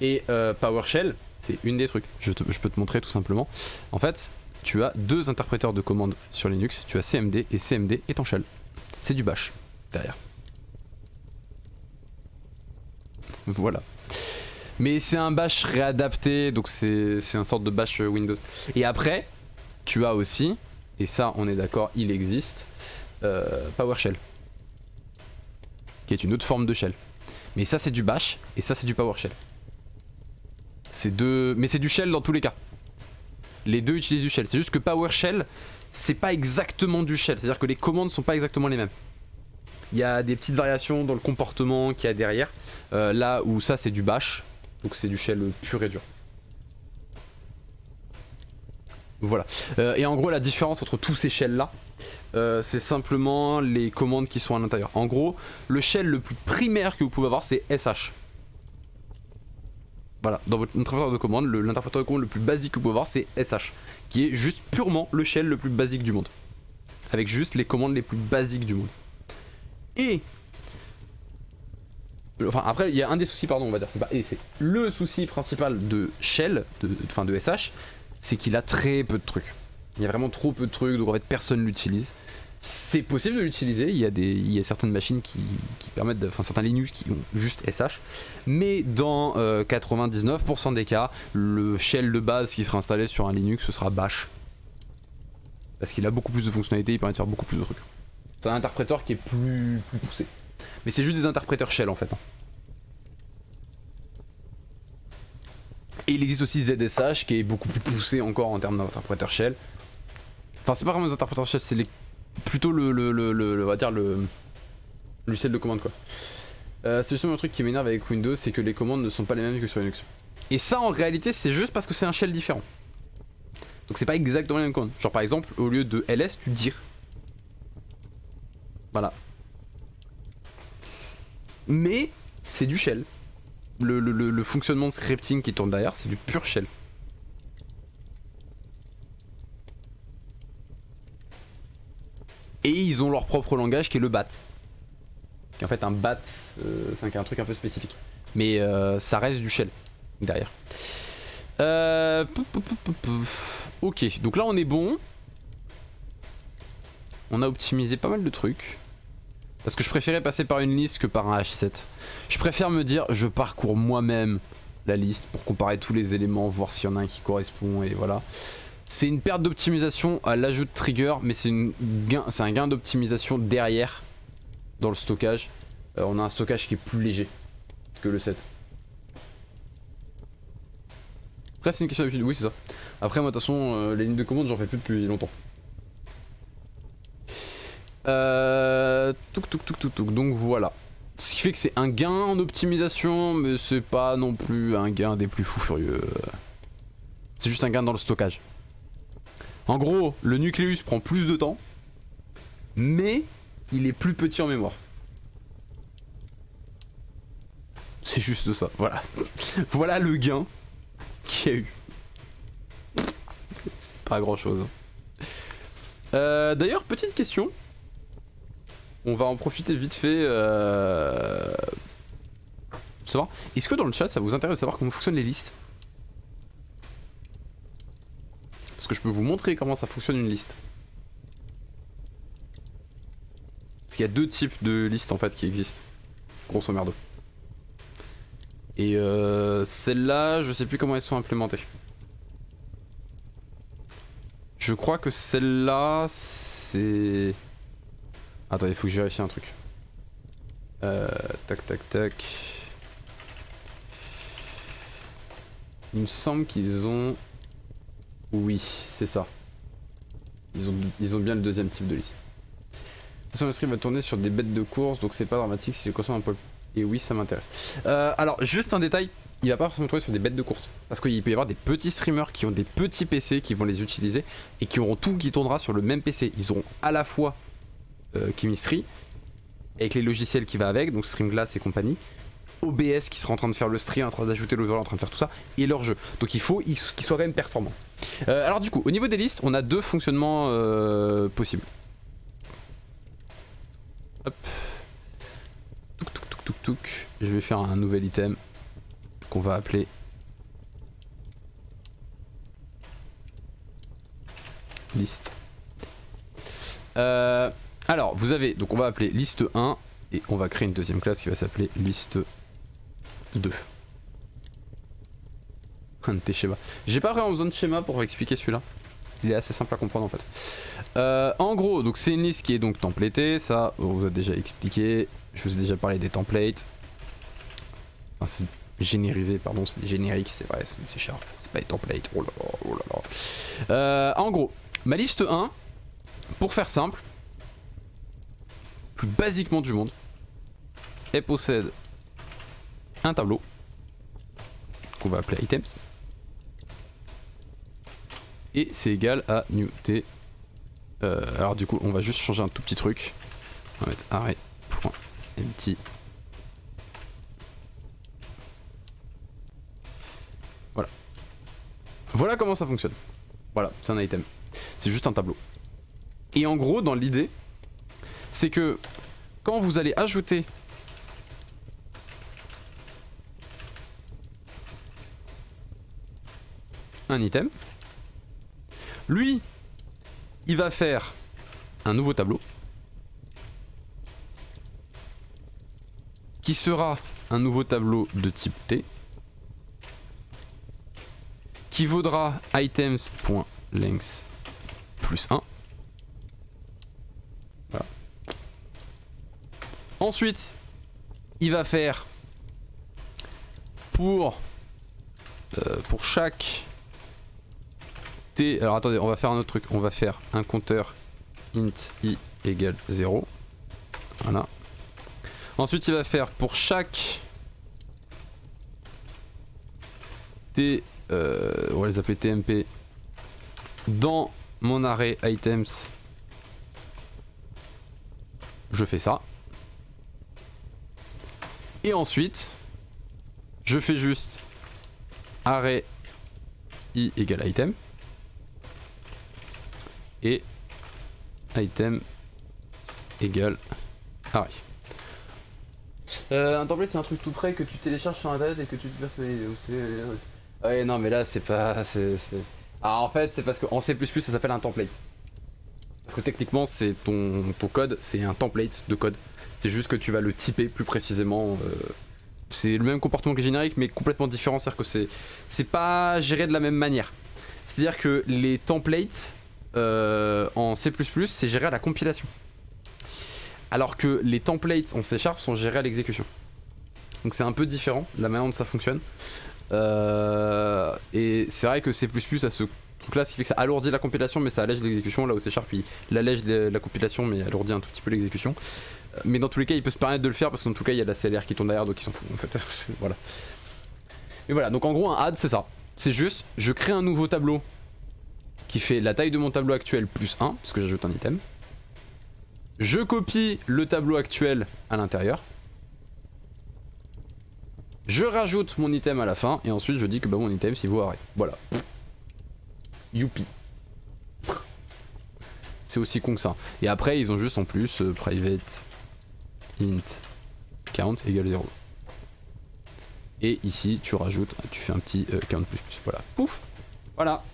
Et PowerShell, c'est une des trucs. Je peux te montrer tout simplement. En fait, tu as deux interpréteurs de commandes sur Linux, tu as CMD et CMD est en shell. C'est du bash derrière. Voilà. Mais c'est un bash réadapté, donc c'est un sorte de bash Windows. Et après, tu as aussi, et ça on est d'accord, il existe, PowerShell. Qui est une autre forme de shell. Mais ça c'est du bash et ça c'est du PowerShell. Mais c'est du shell dans tous les cas. Les deux utilisent du shell. C'est juste que PowerShell, c'est pas exactement du shell. C'est-à-dire que les commandes sont pas exactement les mêmes. Il y a des petites variations dans le comportement qu'il y a derrière. Là où ça c'est du bash. Donc c'est du shell pur et dur. Voilà. Et en gros la différence entre tous ces shells là, c'est simplement les commandes qui sont à l'intérieur. En gros, le shell le plus primaire que vous pouvez avoir c'est SH. Voilà, dans votre interpréteur de commande, l'interpréteur de commande le plus basique que vous pouvez avoir c'est SH, qui est juste purement le shell le plus basique du monde. Avec juste les commandes les plus basiques du monde. Et... Enfin après il y a un des soucis, pardon on va dire, c'est le souci principal de shell, de SH, c'est qu'il a très peu de trucs. Il y a vraiment trop peu de trucs, donc en fait personne l'utilise. C'est possible de l'utiliser, il y a certaines machines qui permettent, enfin certains Linux qui ont juste SH, mais dans 99% des cas, le shell de base qui sera installé sur un Linux ce sera bash. Parce qu'il a beaucoup plus de fonctionnalités, il permet de faire beaucoup plus de trucs. C'est un interpréteur qui est plus poussé. Mais c'est juste des interpréteurs shell en fait. Et il existe aussi ZSH qui est beaucoup plus poussé encore en termes d'interpréteur shell. Enfin c'est pas vraiment des interpréteurs shell, c'est plutôt on va dire le shell de commande quoi. C'est justement un truc qui m'énerve avec Windows, c'est que les commandes ne sont pas les mêmes que sur Linux. Et ça en réalité c'est juste parce que c'est un shell différent. Donc c'est pas exactement les mêmes commandes. Genre par exemple au lieu de ls tu dir. Voilà. Mais c'est du shell. Le fonctionnement de scripting qui tourne derrière c'est du pur shell. Et ils ont leur propre langage qui est le BAT. Qui est en fait un BAT, qui est un truc un peu spécifique. Mais ça reste du shell derrière. Ok, donc là on est bon. On a optimisé pas mal de trucs. Parce que je préférais passer par une liste que par un H7. Je préfère me dire je parcours moi-même la liste pour comparer tous les éléments, voir s'il y en a un qui correspond et voilà. C'est une perte d'optimisation à l'ajout de trigger, mais c'est un gain d'optimisation derrière dans le stockage. On a un stockage qui est plus léger que le 7. Après c'est une question d'habitude, oui c'est ça. Après moi de toute façon les lignes de commande j'en fais plus depuis longtemps. Donc voilà. Ce qui fait que c'est un gain en optimisation, mais c'est pas non plus un gain des plus fous furieux. C'est juste un gain dans le stockage. En gros, le nucléus prend plus de temps, mais il est plus petit en mémoire. C'est juste ça, voilà. Voilà le gain qu'il y a eu. C'est pas grand chose. D'ailleurs, petite question. On va en profiter vite fait. Savoir. Est-ce que dans le chat ça vous intéresse de savoir comment fonctionnent les listes? Parce que je peux vous montrer comment ça fonctionne une liste. Parce qu'il y a deux types de listes en fait qui existent. Grosso merdo. Et celles-là, je sais plus comment elles sont implémentées. Je crois que celle-là, c'est... Attends, il faut que je vérifie un truc. Tac. Il me semble qu'ils ont... Oui, c'est ça. Ils ont bien le deuxième type de liste. De toute façon, le stream va tourner sur des bêtes de course, donc c'est pas dramatique si je consomme un peu. Et oui, ça m'intéresse. Alors, juste un détail. Il va pas forcément tourner sur des bêtes de course. Parce qu'il peut y avoir des petits streamers qui ont des petits PC qui vont les utiliser et qui auront tout qui tournera sur le même PC. Ils auront à la fois Chemistry avec les logiciels qui va avec, donc Streamglass et compagnie, OBS qui sera en train de faire le stream, en train d'ajouter l'overlay, en train de faire tout ça, et leur jeu. Donc il faut qu'ils soient quand même performants. Alors du coup, au niveau des listes, on a deux fonctionnements possibles. Hop. Touk. Je vais faire un nouvel item qu'on va appeler liste. Alors vous avez, donc on va appeler liste 1 et on va créer une deuxième classe qui va s'appeler liste 2. Un de tes schémas. J'ai pas vraiment besoin de schéma pour expliquer celui-là. Il est assez simple à comprendre en fait. En gros, donc c'est une liste qui est donc templatée, ça on vous a déjà expliqué. Je vous ai déjà parlé des templates. Enfin, c'est générisé, pardon, c'est des génériques, c'est vrai, c'est cher. C'est pas des templates, oh là là. En gros, ma liste 1, pour faire simple, plus basiquement du monde, elle possède un tableau qu'on va appeler items. Et c'est égal à new t. Alors du coup, on va juste changer un tout petit truc. On va mettre array.empty. Voilà. Voilà comment ça fonctionne. Voilà, c'est un item. C'est juste un tableau. Et en gros, dans l'idée, c'est que quand vous allez ajouter un item, lui, il va faire un nouveau tableau qui sera un nouveau tableau de type T qui vaudra items.length plus 1. Voilà. Ensuite, il va faire pour chaque T. Alors attendez, on va faire un autre truc. On va faire un compteur int i égale 0. Voilà. Ensuite, il va faire pour chaque T, on va les appeler TMP, dans mon array items, je fais ça. Et ensuite, je fais juste array i égale item. Et item égale array. Un template c'est un truc tout prêt que tu télécharges sur internet et que tu te verses. Ouais non mais là c'est pas... Ah en fait c'est parce qu'en C++ ça s'appelle un template. Parce que techniquement c'est ton code, c'est un template de code. C'est juste que tu vas le typer plus précisément. C'est le même comportement que le générique mais complètement différent. C'est-à-dire que c'est pas géré de la même manière. C'est-à-dire que les templates en C++ c'est géré à la compilation. Alors que les templates en C# sont gérés à l'exécution. Donc c'est un peu différent la manière dont ça fonctionne. Et c'est vrai que C++ a ce Donc là, ce qui fait que ça alourdit la compilation, mais ça allège l'exécution. Là où C Sharp, il allège la compilation, mais alourdit un tout petit peu l'exécution. Mais dans tous les cas, il peut se permettre de le faire parce qu'en tout cas, il y a la CLR qui tourne derrière, donc il s'en fout en fait. Voilà. Et voilà, donc en gros, un add, c'est ça. C'est juste, je crée un nouveau tableau qui fait la taille de mon tableau actuel plus 1, parce que j'ajoute un item. Je copie le tableau actuel à l'intérieur. Je rajoute mon item à la fin, et ensuite je dis que bah, mon item s'il vaut arrêt. Voilà. Youpi. C'est aussi con que ça. Et après, ils ont juste en plus private int count égale 0. Et ici, tu rajoutes, tu fais un petit count plus. Voilà. Pouf. Voilà.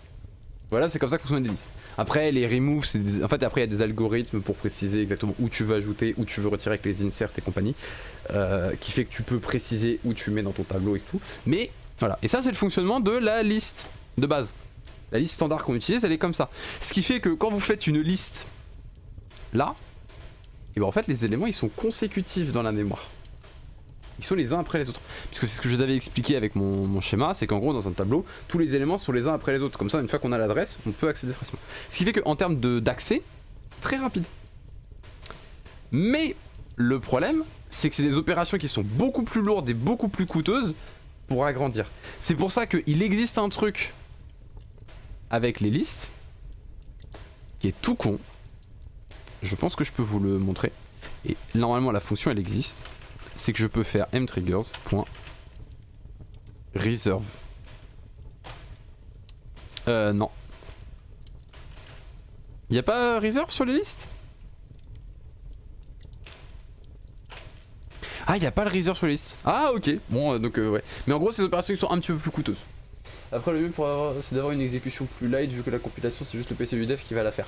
Voilà, c'est comme ça que fonctionnent les listes. Après, les remove, en fait, après, il y a des algorithmes pour préciser exactement où tu veux ajouter, où tu veux retirer avec les inserts et compagnie. Qui fait que tu peux préciser où tu mets dans ton tableau et tout. Mais voilà. Et ça, c'est le fonctionnement de la liste de base. La liste standard qu'on utilise, elle est comme ça. Ce qui fait que quand vous faites une liste là, et ben en fait, les éléments ils sont consécutifs dans la mémoire. Ils sont les uns après les autres. Puisque c'est ce que je vous avais expliqué avec mon schéma, c'est qu'en gros dans un tableau, tous les éléments sont les uns après les autres. Comme ça, une fois qu'on a l'adresse, on peut accéder facilement. Ce qui fait qu'en termes d'accès, c'est très rapide. Mais le problème, c'est que c'est des opérations qui sont beaucoup plus lourdes et beaucoup plus coûteuses pour agrandir. C'est pour ça qu'il existe un truc avec les listes qui est tout con. Je pense que je peux vous le montrer. Et normalement la fonction elle existe. C'est que je peux faire mtriggers.reserve. Non. Y a pas reserve sur les listes? Ah, y a pas le reserve sur les listes. Ah, ok. Bon, donc ouais. Mais en gros, ces opérations qui sont un petit peu plus coûteuses. Après, le mieux c'est d'avoir une exécution plus light, vu que la compilation, c'est juste le PC du dev qui va la faire.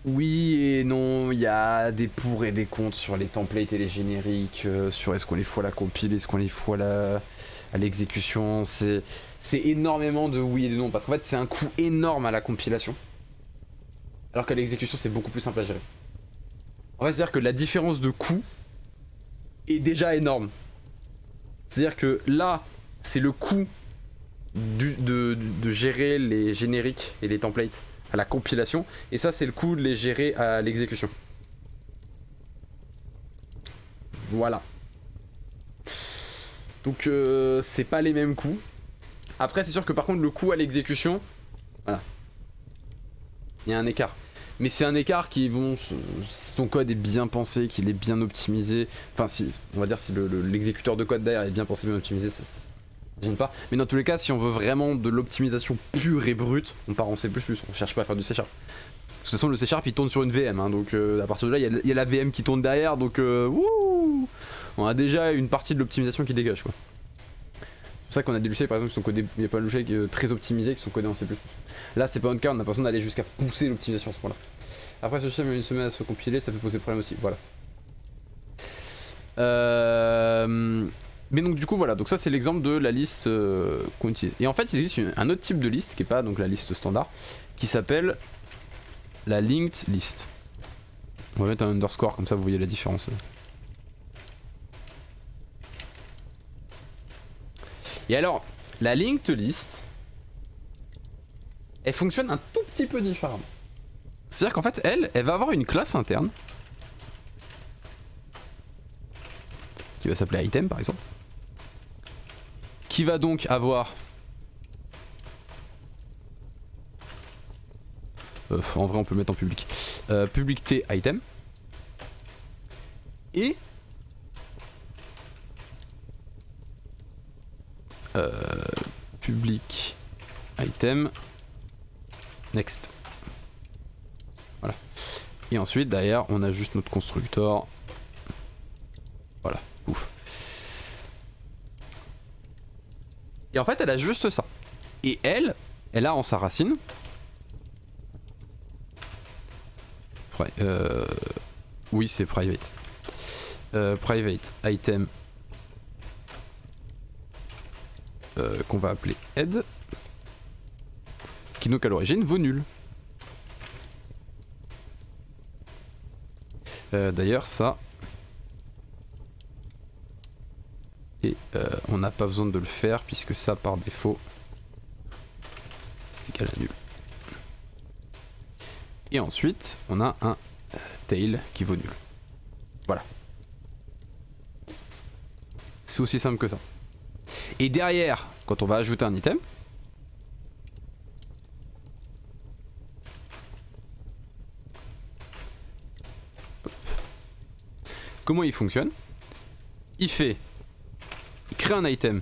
Oui et non, il y a des pour et des contre sur les templates et les génériques, sur est-ce qu'on les fout à la compile, est-ce qu'on les fout à l'exécution. C'est énormément de oui et de non, parce qu'en fait, c'est un coût énorme à la compilation. Alors qu'à l'exécution, c'est beaucoup plus simple à gérer. En fait, c'est-à-dire que la différence de coût est déjà énorme. C'est-à-dire que là, c'est le coût de gérer les génériques et les templates à la compilation, et ça c'est le coût de les gérer à l'exécution. Voilà. Donc c'est pas les mêmes coûts. Après c'est sûr que par contre le coût à l'exécution, voilà, il y a un écart. Mais c'est un écart qui, bon, si ton code est bien pensé, qu'il est bien optimisé, enfin si, on va dire si l'exécuteur de code derrière est bien pensé, bien optimisé, ça gêne pas. Mais dans tous les cas, si on veut vraiment de l'optimisation pure et brute, on part en C++, on cherche pas à faire du C#. De toute façon, le C# il tourne sur une VM, hein, donc à partir de là, il y a la VM qui tourne derrière, donc wouh, on a déjà une partie de l'optimisation qui dégage, quoi. C'est pour ça qu'on a des logiciels par exemple qui sont codés, il y a pas de logiciels très optimisés qui sont codés en C++. Là, c'est pas notre cas, on a pas besoin d'aller jusqu'à pousser l'optimisation à ce point-là. Après, ce logiciel met une semaine à se compiler, ça peut poser problème aussi, voilà. Mais donc du coup voilà, donc ça c'est l'exemple de la liste qu'on utilise. Et en fait il existe un autre type de liste qui est pas donc la liste standard, qui s'appelle la linked list. On va mettre un underscore comme ça vous voyez la différence. Et alors la linked list, elle fonctionne un tout petit peu différemment. C'est-à-dire qu'en fait elle va avoir une classe interne qui va s'appeler item par exemple, qui va donc avoir en vrai on peut le mettre en public, public t item, et public item next. Voilà. Et ensuite derrière on a juste notre constructeur. Voilà, ouf. Et en fait elle a juste ça. Et elle a en sa racine oui c'est private, private item qu'on va appeler head, qui donc à l'origine vaut nul. D'ailleurs ça, et on n'a pas besoin de le faire puisque ça par défaut c'est égale à nul. Et ensuite, on a un tail qui vaut nul. Voilà. C'est aussi simple que ça. Et derrière, quand on va ajouter un item, comment il fonctionne? Il crée un item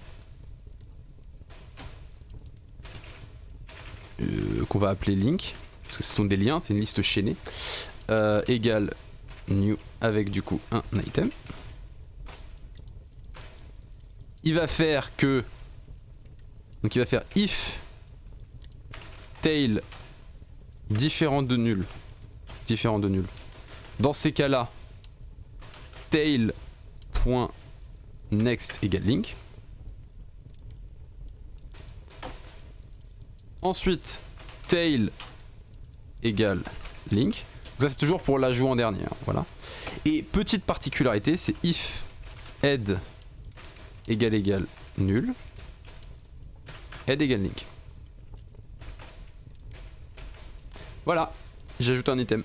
qu'on va appeler link, parce que ce sont des liens, c'est une liste chaînée, égale new avec du coup un item. Il va faire que, donc il va faire if tail différent de nul, Dans ces cas-là, tail.next égale link. Ensuite, tail égale link. Donc ça c'est toujours pour l'ajout en dernier, hein, voilà. Et petite particularité, c'est if head égale nul, head égale link. Voilà, j'ajoute un item.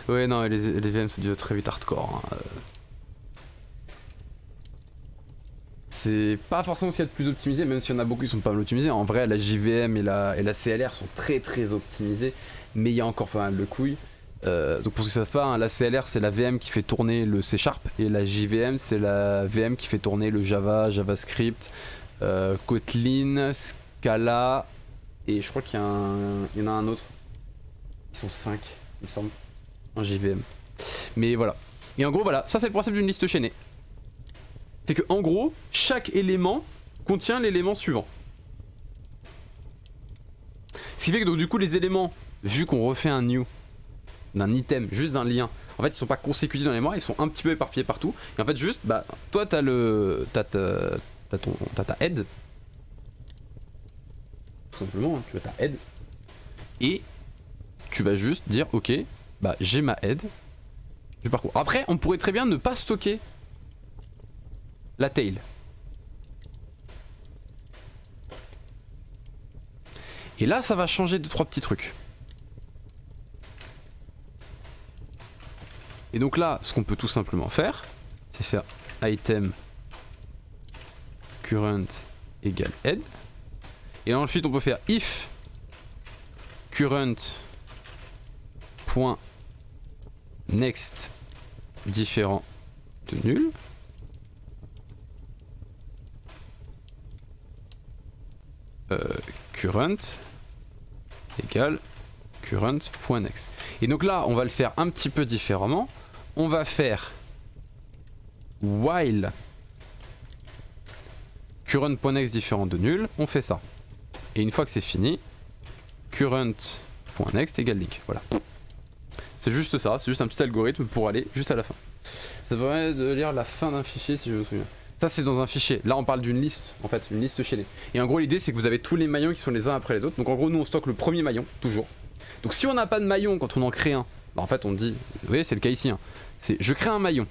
Ouais, non, les VM ça devient très vite hardcore. Hein. C'est pas forcément ce qu'il y a de plus optimisé, même s'il y en a beaucoup qui sont pas mal optimisés. En vrai, la JVM et la CLR sont très optimisées, mais il y a encore pas mal de couilles. Donc pour ceux qui ne savent pas, hein, la CLR c'est la VM qui fait tourner le C# et la JVM c'est la VM qui fait tourner le Java, JavaScript, Kotlin, Scala et je crois qu'il y en a un autre. Ils sont 5 il me semble en JVM. Mais voilà. Et en gros voilà, ça c'est le principe d'une liste chaînée. C'est que en gros, chaque élément contient l'élément suivant. Ce qui fait que donc du coup les éléments, vu qu'on refait un new d'un item, juste d'un lien, en fait ils sont pas consécutifs dans les mémoire, ils sont un petit peu éparpillés partout. Et en fait juste, bah toi t'as ta head. Tout simplement, hein, tu as ta head. Et tu vas juste dire ok, bah j'ai ma head du parcours. Après on pourrait très bien ne pas stocker la tail. Et là ça va changer 2-3 petits trucs. Et donc là ce qu'on peut tout simplement faire, c'est faire item current égale head. Et ensuite on peut faire if current point next différent de nul. Current égale current.next. Et donc là on va le faire un petit peu différemment. On va faire while current.next différent de nul, on fait ça. Et une fois que c'est fini, current.next égale link. Voilà. C'est juste ça, c'est juste un petit algorithme pour aller juste à la fin. Ça permet de lire la fin d'un fichier si je me souviens. Ça c'est dans un fichier, là on parle d'une liste en fait, une liste chaînée. Et en gros l'idée c'est que vous avez tous les maillons qui sont les uns après les autres. Donc en gros nous on stocke le premier maillon, toujours. Donc si on n'a pas de maillon quand on en crée un, bah en fait on dit, vous voyez c'est le cas ici, hein. C'est je crée un maillon.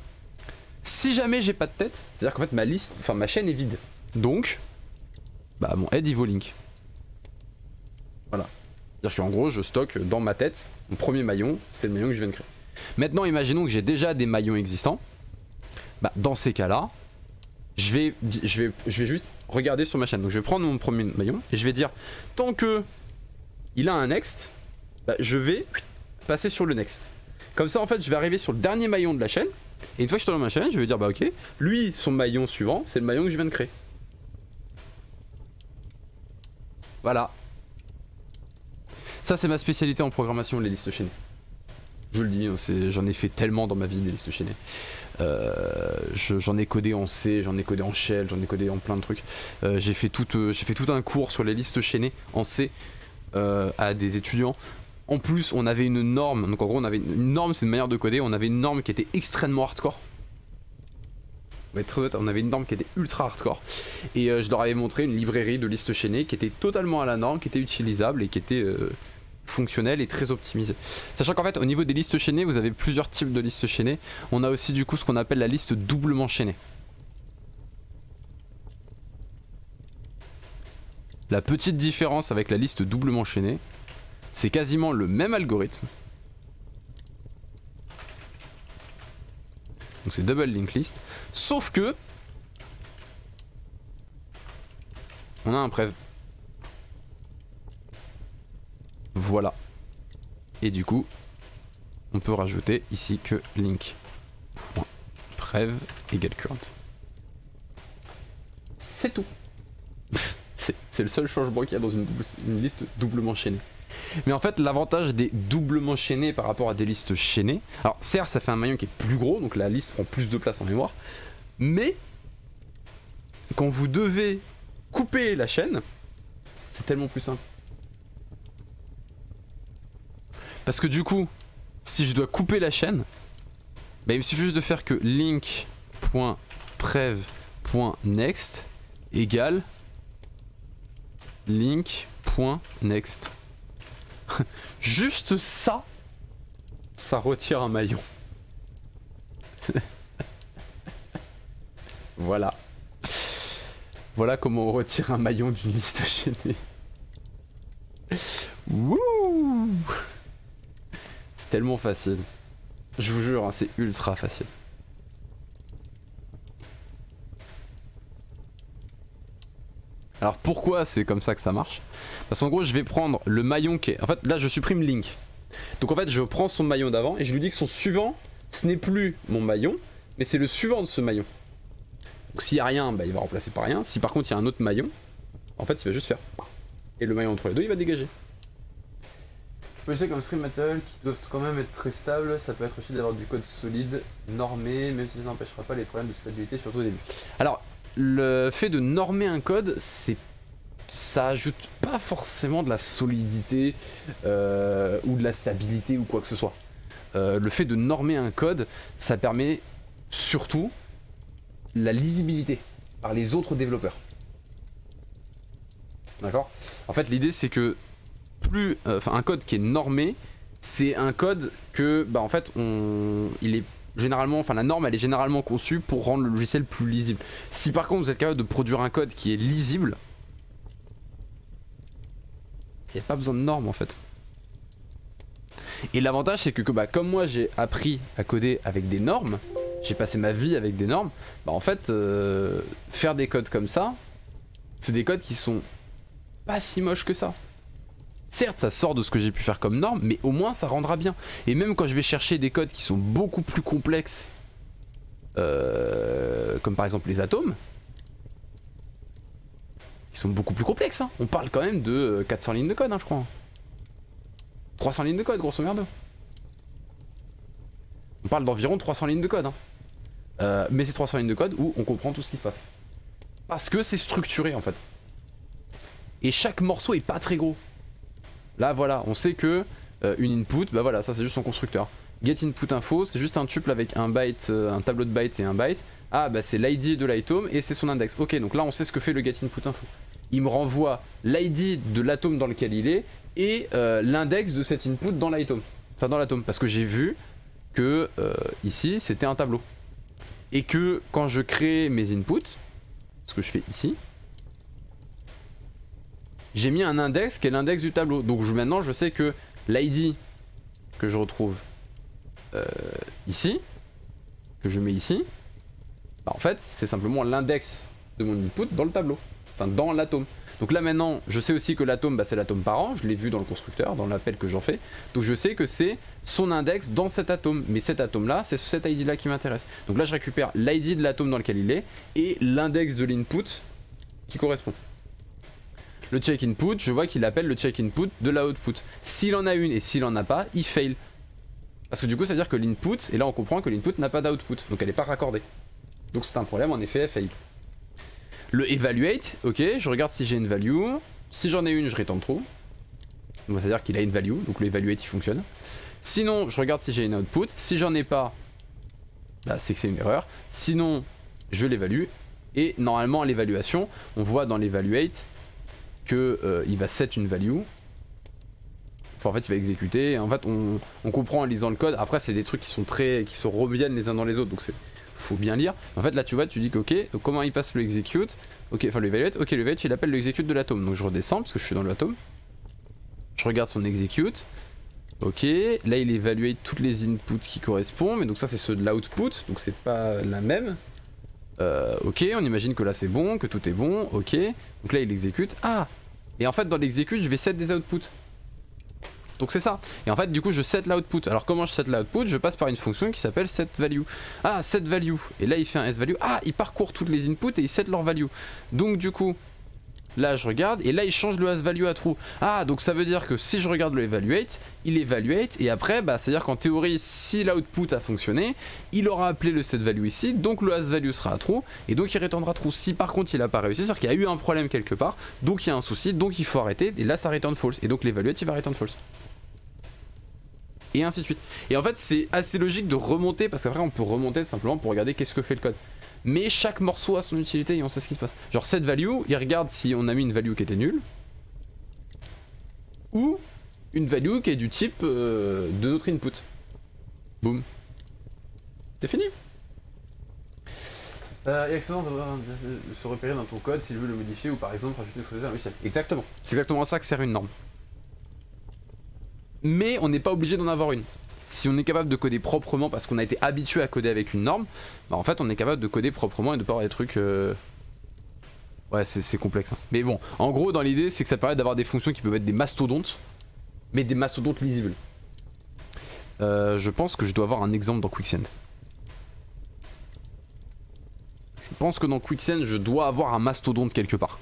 Si jamais j'ai pas de tête, c'est à dire qu'en fait ma liste, enfin ma chaîne est vide. Donc, bah mon head il vaut link. Voilà. C'est-à-dire qu'en gros je stocke dans ma tête, mon premier maillon, c'est le maillon que je viens de créer. Maintenant imaginons que j'ai déjà des maillons existants. Bah dans ces cas là, je vais juste regarder sur ma chaîne. Donc je vais prendre mon premier maillon et je vais dire tant que il a un next, bah, je vais passer sur le next. Comme ça en fait je vais arriver sur le dernier maillon de la chaîne. Et une fois que je suis dans ma chaîne, je vais dire bah ok, lui son maillon suivant c'est le maillon que je viens de créer. Voilà. Ça c'est ma spécialité en programmation, les listes chaînées. Je le dis, j'en ai fait tellement dans ma vie des listes chaînées. J'en ai codé en C, j'en ai codé en Shell, j'en ai codé en plein de trucs. J'ai fait tout un cours sur les listes chaînées en C à des étudiants. En plus, on avait une norme, donc en gros, on avait une norme, c'est une manière de coder. On avait une norme qui était extrêmement hardcore. On va être très honnête, on avait une norme qui était ultra hardcore. Et je leur avais montré une librairie de listes chaînées qui était totalement à la norme, qui était utilisable et qui était fonctionnel et très optimisé. Sachant qu'en fait au niveau des listes chaînées, vous avez plusieurs types de listes chaînées. On a aussi du coup ce qu'on appelle la liste doublement chaînée. La petite différence avec la liste doublement chaînée, c'est quasiment le même algorithme. Donc c'est double link list, sauf que on a un prev. Voilà. Et du coup, on peut rajouter ici que link.prev égale current. C'est tout. C'est le seul changement qu'il y a dans une liste doublement chaînée. Mais en fait, l'avantage des doublement chaînés par rapport à des listes chaînées, alors certes, ça fait un maillon qui est plus gros, donc la liste prend plus de place en mémoire, mais quand vous devez couper la chaîne, c'est tellement plus simple. Parce que du coup, si je dois couper la chaîne, bah, il me suffit juste de faire que link.prev.next égale link.next. Juste ça, ça retire un maillon. Voilà. Voilà comment on retire un maillon d'une liste chaînée. Wouh! C'est tellement facile. Je vous jure, hein, c'est ultra facile. Alors pourquoi c'est comme ça que ça marche? Parce qu'en gros je vais prendre le maillon qui est... En fait là je supprime link. Donc en fait je prends son maillon d'avant et je lui dis que son suivant ce n'est plus mon maillon, mais c'est le suivant de ce maillon. Donc s'il n'y a rien, bah, il va remplacer par rien. Si par contre il y a un autre maillon, en fait il va juste faire... Et le maillon entre les deux il va dégager. Je sais comme stream material qui doivent quand même être très stables, ça peut être utile d'avoir du code solide, normé, même si ça n'empêchera pas les problèmes de stabilité, surtout au début. Alors, le fait de normer un code, ça ajoute pas forcément de la solidité ou de la stabilité ou quoi que ce soit. Le fait de normer un code, ça permet surtout la lisibilité par les autres développeurs. D'accord? En fait, l'idée c'est que plus, un code qui est normé, c'est un code que, bah en fait, il est généralement, la norme elle est généralement conçue pour rendre le logiciel plus lisible. Si par contre vous êtes capable de produire un code qui est lisible, il n'y a pas besoin de normes en fait. Et l'avantage c'est que bah, comme moi j'ai appris à coder avec des normes, j'ai passé ma vie avec des normes, bah en fait faire des codes comme ça, c'est des codes qui sont pas si moches que ça. Certes ça sort de ce que j'ai pu faire comme norme, mais au moins ça rendra bien. Et même quand je vais chercher des codes qui sont beaucoup plus complexes, comme par exemple les atomes, ils sont beaucoup plus complexes, hein. On parle quand même de 400 lignes de code, hein, je crois. 300 lignes de code, grosso merdo. On parle d'environ 300 lignes de code, hein. Mais c'est 300 lignes de code où on comprend tout ce qui se passe. Parce que c'est structuré en fait. Et chaque morceau est pas très gros. Là voilà, on sait que une input, bah voilà, ça c'est juste son constructeur. Get input info, c'est juste un tuple avec un byte, un tableau de bytes et un byte. Ah bah c'est l'id de l'atome et c'est son index. Ok, donc là on sait ce que fait le get input info. Il me renvoie l'id de l'atome dans lequel il est et l'index de cet input dans l'atome. Enfin dans l'atome, parce que j'ai vu que ici c'était un tableau. Et que quand je crée mes inputs, ce que je fais ici, j'ai mis un index qui est l'index du tableau. Donc maintenant je sais que l'id que je retrouve ici, que je mets ici, bah en fait c'est simplement l'index de mon input dans le tableau, enfin dans l'atome. Donc là maintenant je sais aussi que l'atome bah, c'est l'atome parent, je l'ai vu dans le constructeur, dans l'appel que j'en fais. Donc je sais que c'est son index dans cet atome, mais cet atome là c'est cet id là qui m'intéresse. Donc là je récupère l'id de l'atome dans lequel il est et l'index de l'input qui correspond. Le check input, je vois qu'il appelle le check input de la output. S'il en a une et s'il en a pas, il fail. Parce que du coup ça veut dire que l'input, et là on comprend que l'input n'a pas d'output, donc elle n'est pas raccordée. Donc c'est un problème, en effet elle fail. Le evaluate, ok, je regarde si j'ai une value. Si j'en ai une, je return true. Donc ça veut dire qu'il a une value, donc le evaluate il fonctionne. Sinon, je regarde si j'ai une output. Si j'en ai pas, bah, c'est que c'est une erreur. Sinon, je l'évalue. Et normalement à l'évaluation, on voit dans l'evaluate que il va set une value Enfin, en fait il va exécuter, en fait on comprend en lisant le code, après c'est des trucs qui se reviennent les uns dans les autres, donc faut bien lire. En fait là tu vois, tu dis que ok, donc comment il passe le execute, ok, enfin le evaluate, ok le evaluate il appelle le execute de l'atome, donc je redescends parce que je suis dans l'atome, je regarde son execute, ok, là il évalue toutes les inputs qui correspondent, mais donc ça c'est ceux de l'output, donc c'est pas la même. Ok, on imagine que là c'est bon, que tout est bon, ok, donc là il exécute, ah, et en fait dans l'exécute je vais set des outputs. Donc c'est ça. Et en fait du coup je set l'output. Alors comment je set l'output? Je passe par une fonction qui s'appelle setValue. Ah, setValue. Et là il fait un sValue. Ah, il parcourt toutes les inputs et il set leur value. Donc du coup, là je regarde et là il change le sValue à true. Ah, donc ça veut dire que si je regarde le evaluate, il evaluate et après bah c'est à dire qu'en théorie si l'output a fonctionné, il aura appelé le setValue ici, donc le sValue sera à true et donc il retournera true. Si par contre il a pas réussi, c'est-à-dire qu'il y a eu un problème quelque part, donc il y a un souci, donc il faut arrêter et là ça return false et donc l'evaluate il va return false. Et ainsi de suite. Et en fait c'est assez logique de remonter parce qu'après on peut remonter simplement pour regarder qu'est-ce que fait le code. Mais chaque morceau a son utilité et on sait ce qui se passe. Genre cette value, il regarde si on a mis une value qui était nulle ou une value qui est du type de notre input. Boum. C'est fini. Et excellent de se repérer dans ton code s'il veut le modifier ou par exemple rajouter une chose à un logiciel. Exactement. C'est exactement ça que sert une norme. Mais on n'est pas obligé d'en avoir une. Si on est capable de coder proprement parce qu'on a été habitué à coder avec une norme, bah en fait on est capable de coder proprement et de pas avoir des trucs... Ouais c'est complexe. Hein. Mais bon, en gros dans l'idée c'est que ça permet d'avoir des fonctions qui peuvent être des mastodontes, mais des mastodontes lisibles. Je pense que je dois avoir un exemple dans Quicksand. Je pense que dans Quicksand je dois avoir un mastodonte quelque part.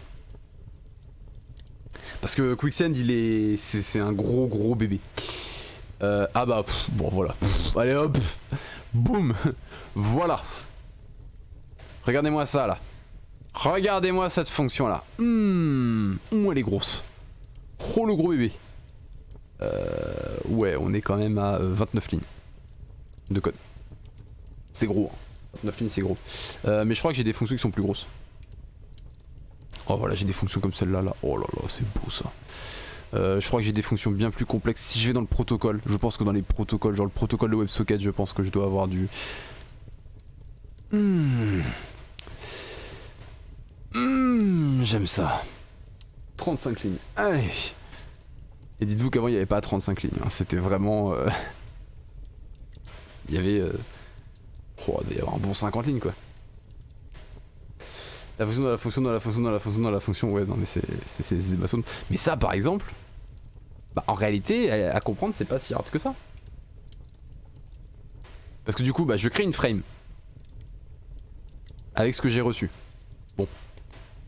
Parce que Quicksand c'est un gros bébé. Ah bah bon voilà. Allez hop. Boum. Voilà. Regardez-moi ça là. Regardez-moi cette fonction là. Elle est grosse. Oh le gros bébé. Ouais on est quand même à 29 lignes de code. C'est gros. Hein. 29 lignes c'est gros. Mais je crois que j'ai des fonctions qui sont plus grosses. Oh voilà j'ai des fonctions comme celle-là là. Oh là là c'est beau ça. Je crois que j'ai des fonctions bien plus complexes. Si je vais dans le protocole, je pense que dans les protocoles, genre le protocole de WebSocket, je pense que je dois avoir du... J'aime ça. 35 lignes. Allez. Et dites-vous qu'avant il n'y avait pas 35 lignes. Hein. C'était vraiment... Il y avait... Oh, il devait y avoir un bon 50 lignes quoi. La fonction dans la fonction dans la fonction dans la fonction dans la fonction, ouais non mais c'est des maçons. Mais ça par exemple, bah en réalité à comprendre c'est pas si hard que ça. Parce que du coup bah je crée une frame avec ce que j'ai reçu. Bon.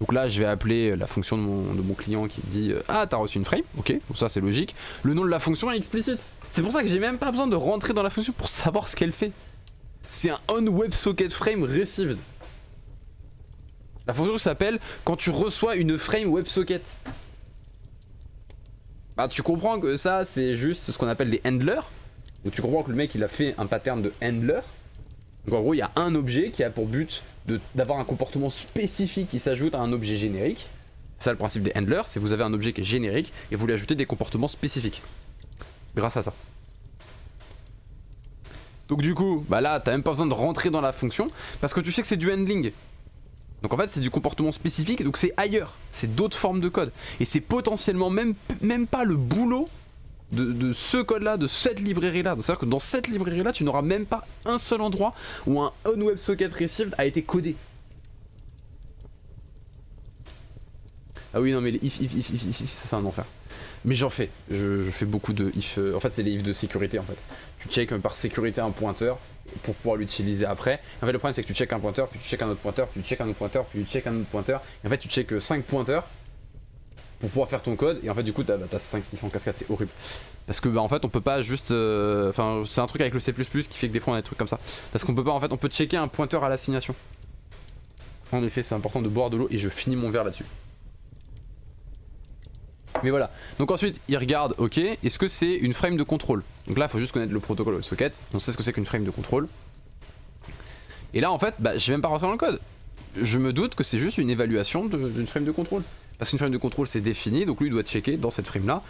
Donc là je vais appeler la fonction de mon client qui dit ah t'as reçu une frame, ok, donc ça c'est logique. Le nom de la fonction est explicite. C'est pour ça que j'ai même pas besoin de rentrer dans la fonction pour savoir ce qu'elle fait. C'est un onWebSocketFrame received. La fonction s'appelle quand tu reçois une frame WebSocket. Bah tu comprends que ça c'est juste ce qu'on appelle des handlers. Donc tu comprends que le mec il a fait un pattern de handler. Donc en gros il y a un objet qui a pour but d'avoir un comportement spécifique qui s'ajoute à un objet générique. C'est ça le principe des handlers, c'est que vous avez un objet qui est générique et vous lui ajoutez des comportements spécifiques. Grâce à ça. Donc du coup, bah là t'as même pas besoin de rentrer dans la fonction parce que tu sais que c'est du handling. Donc en fait c'est du comportement spécifique, donc c'est ailleurs, c'est d'autres formes de code. Et c'est potentiellement même pas le boulot de ce code là, de cette librairie là. C'est à dire que dans cette librairie là tu n'auras même pas un seul endroit où un onWebSocketReceived a été codé. Ah oui non mais les if, ça c'est un enfer. Mais j'en fais, je fais beaucoup de if, en fait c'est les if de sécurité en fait. Tu check par sécurité un pointeur pour pouvoir l'utiliser après. En fait le problème c'est que tu check un pointeur, puis tu check un autre pointeur, puis tu check un autre pointeur, puis tu check un autre pointeur. Et en fait tu check 5 pointeurs pour pouvoir faire ton code. Et en fait du coup t'as 5 if en cascade, c'est horrible. Parce que bah en fait on peut pas juste... Enfin c'est un truc avec le C++ qui fait que des fois on a des trucs comme ça. Parce qu'on peut pas en fait, on peut checker un pointeur à l'assignation. En effet c'est important de boire de l'eau et je finis mon verre là-dessus. Mais voilà, donc ensuite il regarde, ok, est-ce que c'est une frame de contrôle? Donc là il faut juste connaître le protocole WebSocket, on sait ce que c'est qu'une frame de contrôle. Et là en fait, bah, je vais même pas rentrer dans le code. Je me doute que c'est juste une évaluation d'une frame de contrôle. Parce qu'une frame de contrôle c'est défini, donc lui il doit checker dans cette frame là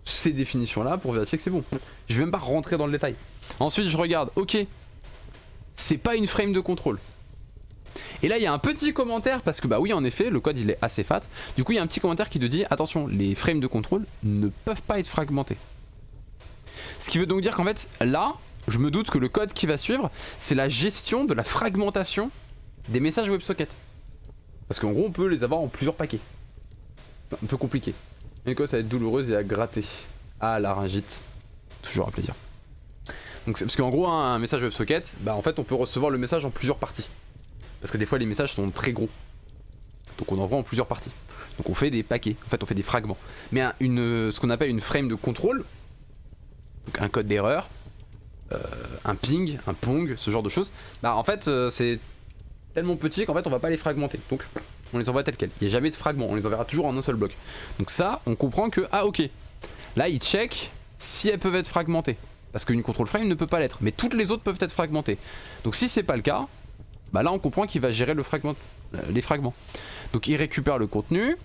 ces définitions là pour vérifier que c'est bon. Je vais même pas rentrer dans le détail. Ensuite je regarde, ok, c'est pas une frame de contrôle. Et là il y a un petit commentaire parce que bah oui en effet le code il est assez fat. Du coup il y a un petit commentaire qui te dit attention, les frames de contrôle ne peuvent pas être fragmentés. Ce qui veut donc dire qu'en fait là je me doute que le code qui va suivre c'est la gestion de la fragmentation des messages WebSocket. Parce qu'en gros on peut les avoir en plusieurs paquets. C'est un peu compliqué. Mais quoi ça va être douloureuse et à gratter. Ah laryngite. Toujours un plaisir. Donc parce qu'en gros un message WebSocket, bah en fait on peut recevoir le message en plusieurs parties. Parce que des fois les messages sont très gros. Donc on envoie en plusieurs parties. Donc on fait des paquets, en fait on fait des fragments. Mais ce qu'on appelle une frame de contrôle, donc un code d'erreur, un ping, un pong, ce genre de choses, bah en fait c'est tellement petit qu'en fait on va pas les fragmenter. Donc on les envoie tels quels. Il n'y a jamais de fragments, on les enverra toujours en un seul bloc. Donc ça on comprend que, ah ok, là il check si elles peuvent être fragmentées. Parce qu'une control frame ne peut pas l'être, mais toutes les autres peuvent être fragmentées. Donc si c'est pas le cas, bah là on comprend qu'il va gérer les fragments. Donc il récupère le contenu,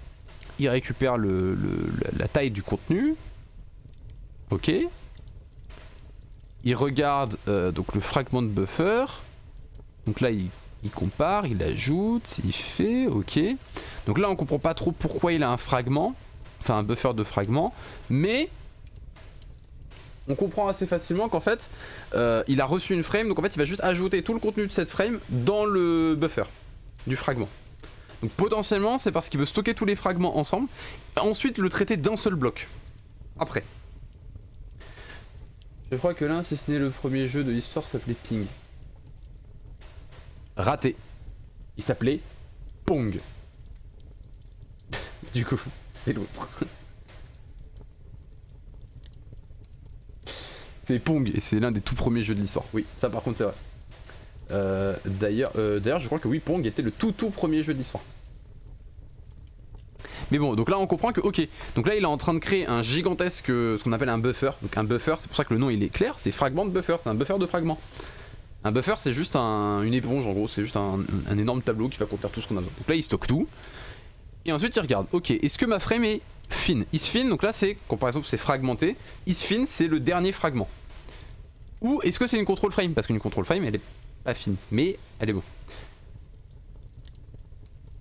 il récupère la taille du contenu, ok. Il regarde donc le fragment de buffer, donc là il compare, il ajoute, il fait, ok. Donc là on comprend pas trop pourquoi il a un fragment, enfin un buffer de fragment, mais on comprend assez facilement qu'en fait il a reçu une frame, donc en fait il va juste ajouter tout le contenu de cette frame dans le buffer du fragment. Donc potentiellement c'est parce qu'il veut stocker tous les fragments ensemble et ensuite le traiter d'un seul bloc après. Je crois que l'un, si ce n'est le premier jeu de l'histoire, s'appelait Ping. Raté. Il s'appelait Pong. Du coup, c'est l'autre. C'est Pong et c'est l'un des tout premiers jeux de l'histoire. Oui, ça par contre c'est vrai. D'ailleurs, je crois que oui, Pong était le tout premier jeu de l'histoire. Mais bon, donc là on comprend que ok, donc là il est en train de créer un gigantesque, ce qu'on appelle un buffer. Donc un buffer, c'est pour ça que le nom il est clair, c'est fragment de buffer, c'est un buffer de fragments. Un buffer c'est juste une éponge en gros, c'est juste un énorme tableau qui va contenir tout ce qu'on a besoin. Donc là il stocke tout, et ensuite il regarde, ok, est-ce que ma frame est fine? IsFin, donc là c'est, quand par exemple c'est fragmenté, isFin c'est le dernier fragment. Ou est-ce que c'est une control frame? Parce qu'une control frame elle est pas fine, mais elle est bon.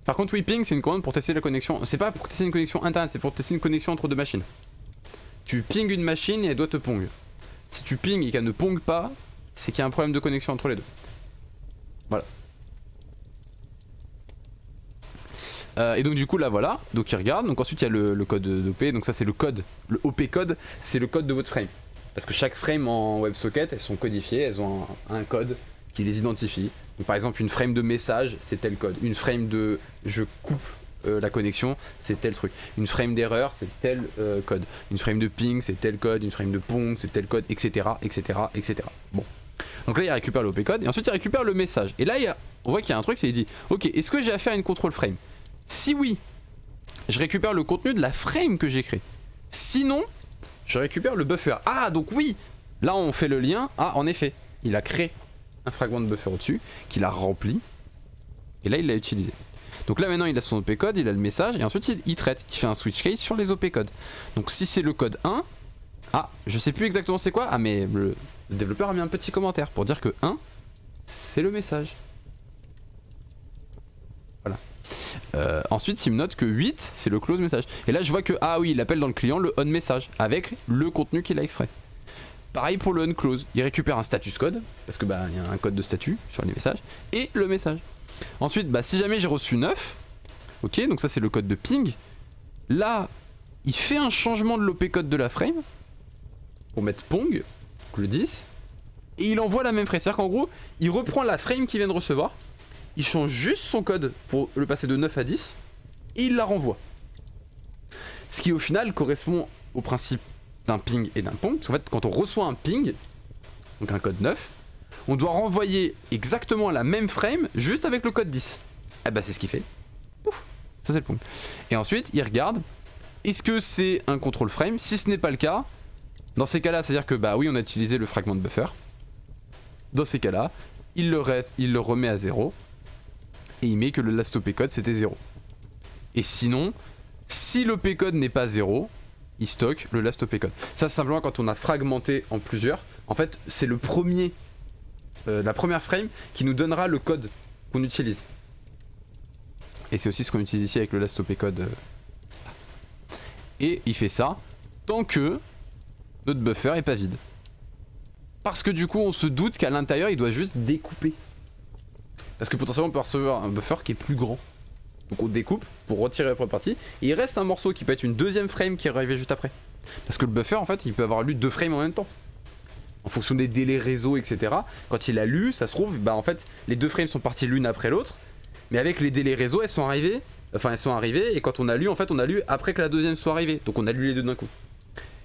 Par contre, oui, ping, c'est une commande pour tester la connexion. C'est pas pour tester une connexion internet, c'est pour tester une connexion entre deux machines. Tu ping une machine et elle doit te pong. Si tu ping et qu'elle ne pong pas, c'est qu'il y a un problème de connexion entre les deux. Voilà. Et donc du coup là voilà, donc il regarde, donc ensuite il y a le code d'OP, donc ça c'est le code, le OP code, c'est le code de votre frame. Parce que chaque frame en WebSocket, elles sont codifiées, elles ont un code qui les identifie. Donc par exemple une frame de message c'est tel code, une frame de je coupe la connexion c'est tel truc, une frame d'erreur c'est tel code, une frame de ping c'est tel code, une frame de pong c'est tel code, etc. etc. etc. Bon. Donc là il récupère l'OP code et ensuite il récupère le message. Et là on voit qu'il y a un truc, c'est il dit ok, est-ce que j'ai affaire à une control frame? Si oui, je récupère le contenu de la frame que j'ai créé. Sinon, je récupère le buffer. Ah donc oui, là on fait le lien. Ah en effet, il a créé un fragment de buffer au-dessus, qu'il a rempli, et là il l'a utilisé. Donc là maintenant il a son OP code, il a le message, et ensuite il traite, il fait un switch case sur les OP codes. Donc si c'est le code 1, ah je sais plus exactement c'est quoi, ah mais le développeur a mis un petit commentaire pour dire que 1 c'est le message. Voilà. Ensuite il me note que 8 c'est le close message. Et là je vois que ah oui il appelle dans le client le on message avec le contenu qu'il a extrait. Pareil pour le unclose, il récupère un status code, parce que bah il y a un code de statut sur les messages, et le message. Ensuite, bah si jamais j'ai reçu 9, ok, donc ça c'est le code de ping, là, il fait un changement de l'OP code de la frame, pour mettre pong, donc le 10, et il envoie la même phrase, c'est-à-dire qu'en gros, il reprend la frame qu'il vient de recevoir, il change juste son code pour le passer de 9 à 10, et il la renvoie. Ce qui au final correspond au principe d'un ping et d'un pong, parce qu'en fait quand on reçoit un ping, donc un code 9, on doit renvoyer exactement la même frame juste avec le code 10. Et bah c'est ce qu'il fait. Pouf, ça c'est le pong. Et ensuite il regarde, est-ce que c'est un control frame? Si ce n'est pas le cas, dans ces cas-là, c'est-à-dire que bah oui on a utilisé le fragment de buffer. Dans ces cas-là, il le remet à 0 et il met que le last OP code c'était 0. Et sinon, si l'OP code n'est pas 0, il stocke le last op code. Ça simplement quand on a fragmenté en plusieurs, en fait c'est le premier, la première frame qui nous donnera le code qu'on utilise. Et c'est aussi ce qu'on utilise ici avec le last op code. Et il fait ça tant que notre buffer est pas vide. Parce que du coup on se doute qu'à l'intérieur il doit juste découper. Parce que potentiellement on peut recevoir un buffer qui est plus grand. Donc on découpe pour retirer la première partie. Et il reste un morceau qui peut être une deuxième frame qui est arrivé juste après. Parce que le buffer en fait il peut avoir lu 2 frames en même temps. En fonction des délais réseau etc. Quand il a lu ça se trouve bah en fait les 2 frames sont parties l'une après l'autre. Mais avec les délais réseau elles sont arrivées. Enfin elles sont arrivées et quand on a lu en fait on a lu après que la deuxième soit arrivée. Donc on a lu les deux d'un coup.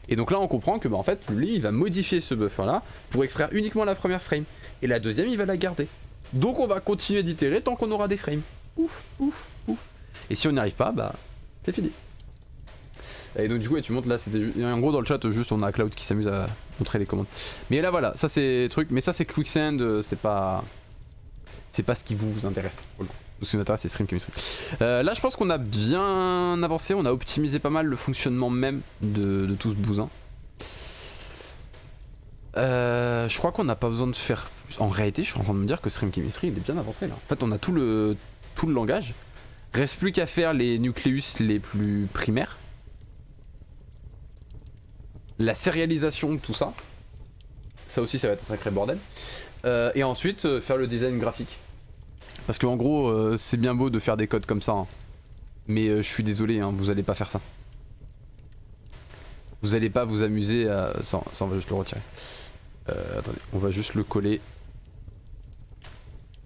Et donc là on comprend que bah en fait lui il va modifier ce buffer là pour extraire uniquement la première frame. Et la deuxième il va la garder. Donc on va continuer d'itérer tant qu'on aura des frames. Ouf, ouf, ouf. Et si on n'y arrive pas, bah c'est fini. Et donc du coup tu montes là, c'était en gros dans le chat juste on a Cloud qui s'amuse à montrer les commandes. Mais là voilà, ça c'est truc, mais ça c'est Quicksand, c'est pas ce qui vous intéresse. Ce qui nous intéresse c'est Stream Chemistry. Là je pense qu'on a bien avancé, on a optimisé pas mal le fonctionnement même de tout ce bousin. Je crois qu'on n'a pas besoin de faire. En réalité, je suis en train de me dire que Stream Chemistry il est bien avancé là. En fait, on a tout le langage. Reste plus qu'à faire les nucléus les plus primaires. La sérialisation de tout ça. Ça aussi, ça va être un sacré bordel. Et ensuite, faire le design graphique. Parce qu'en gros, c'est bien beau de faire des codes comme ça. Hein. Mais je suis désolé, hein, vous allez pas faire ça. Vous allez pas vous amuser à. Ça on va juste le retirer. Attendez, on va juste le coller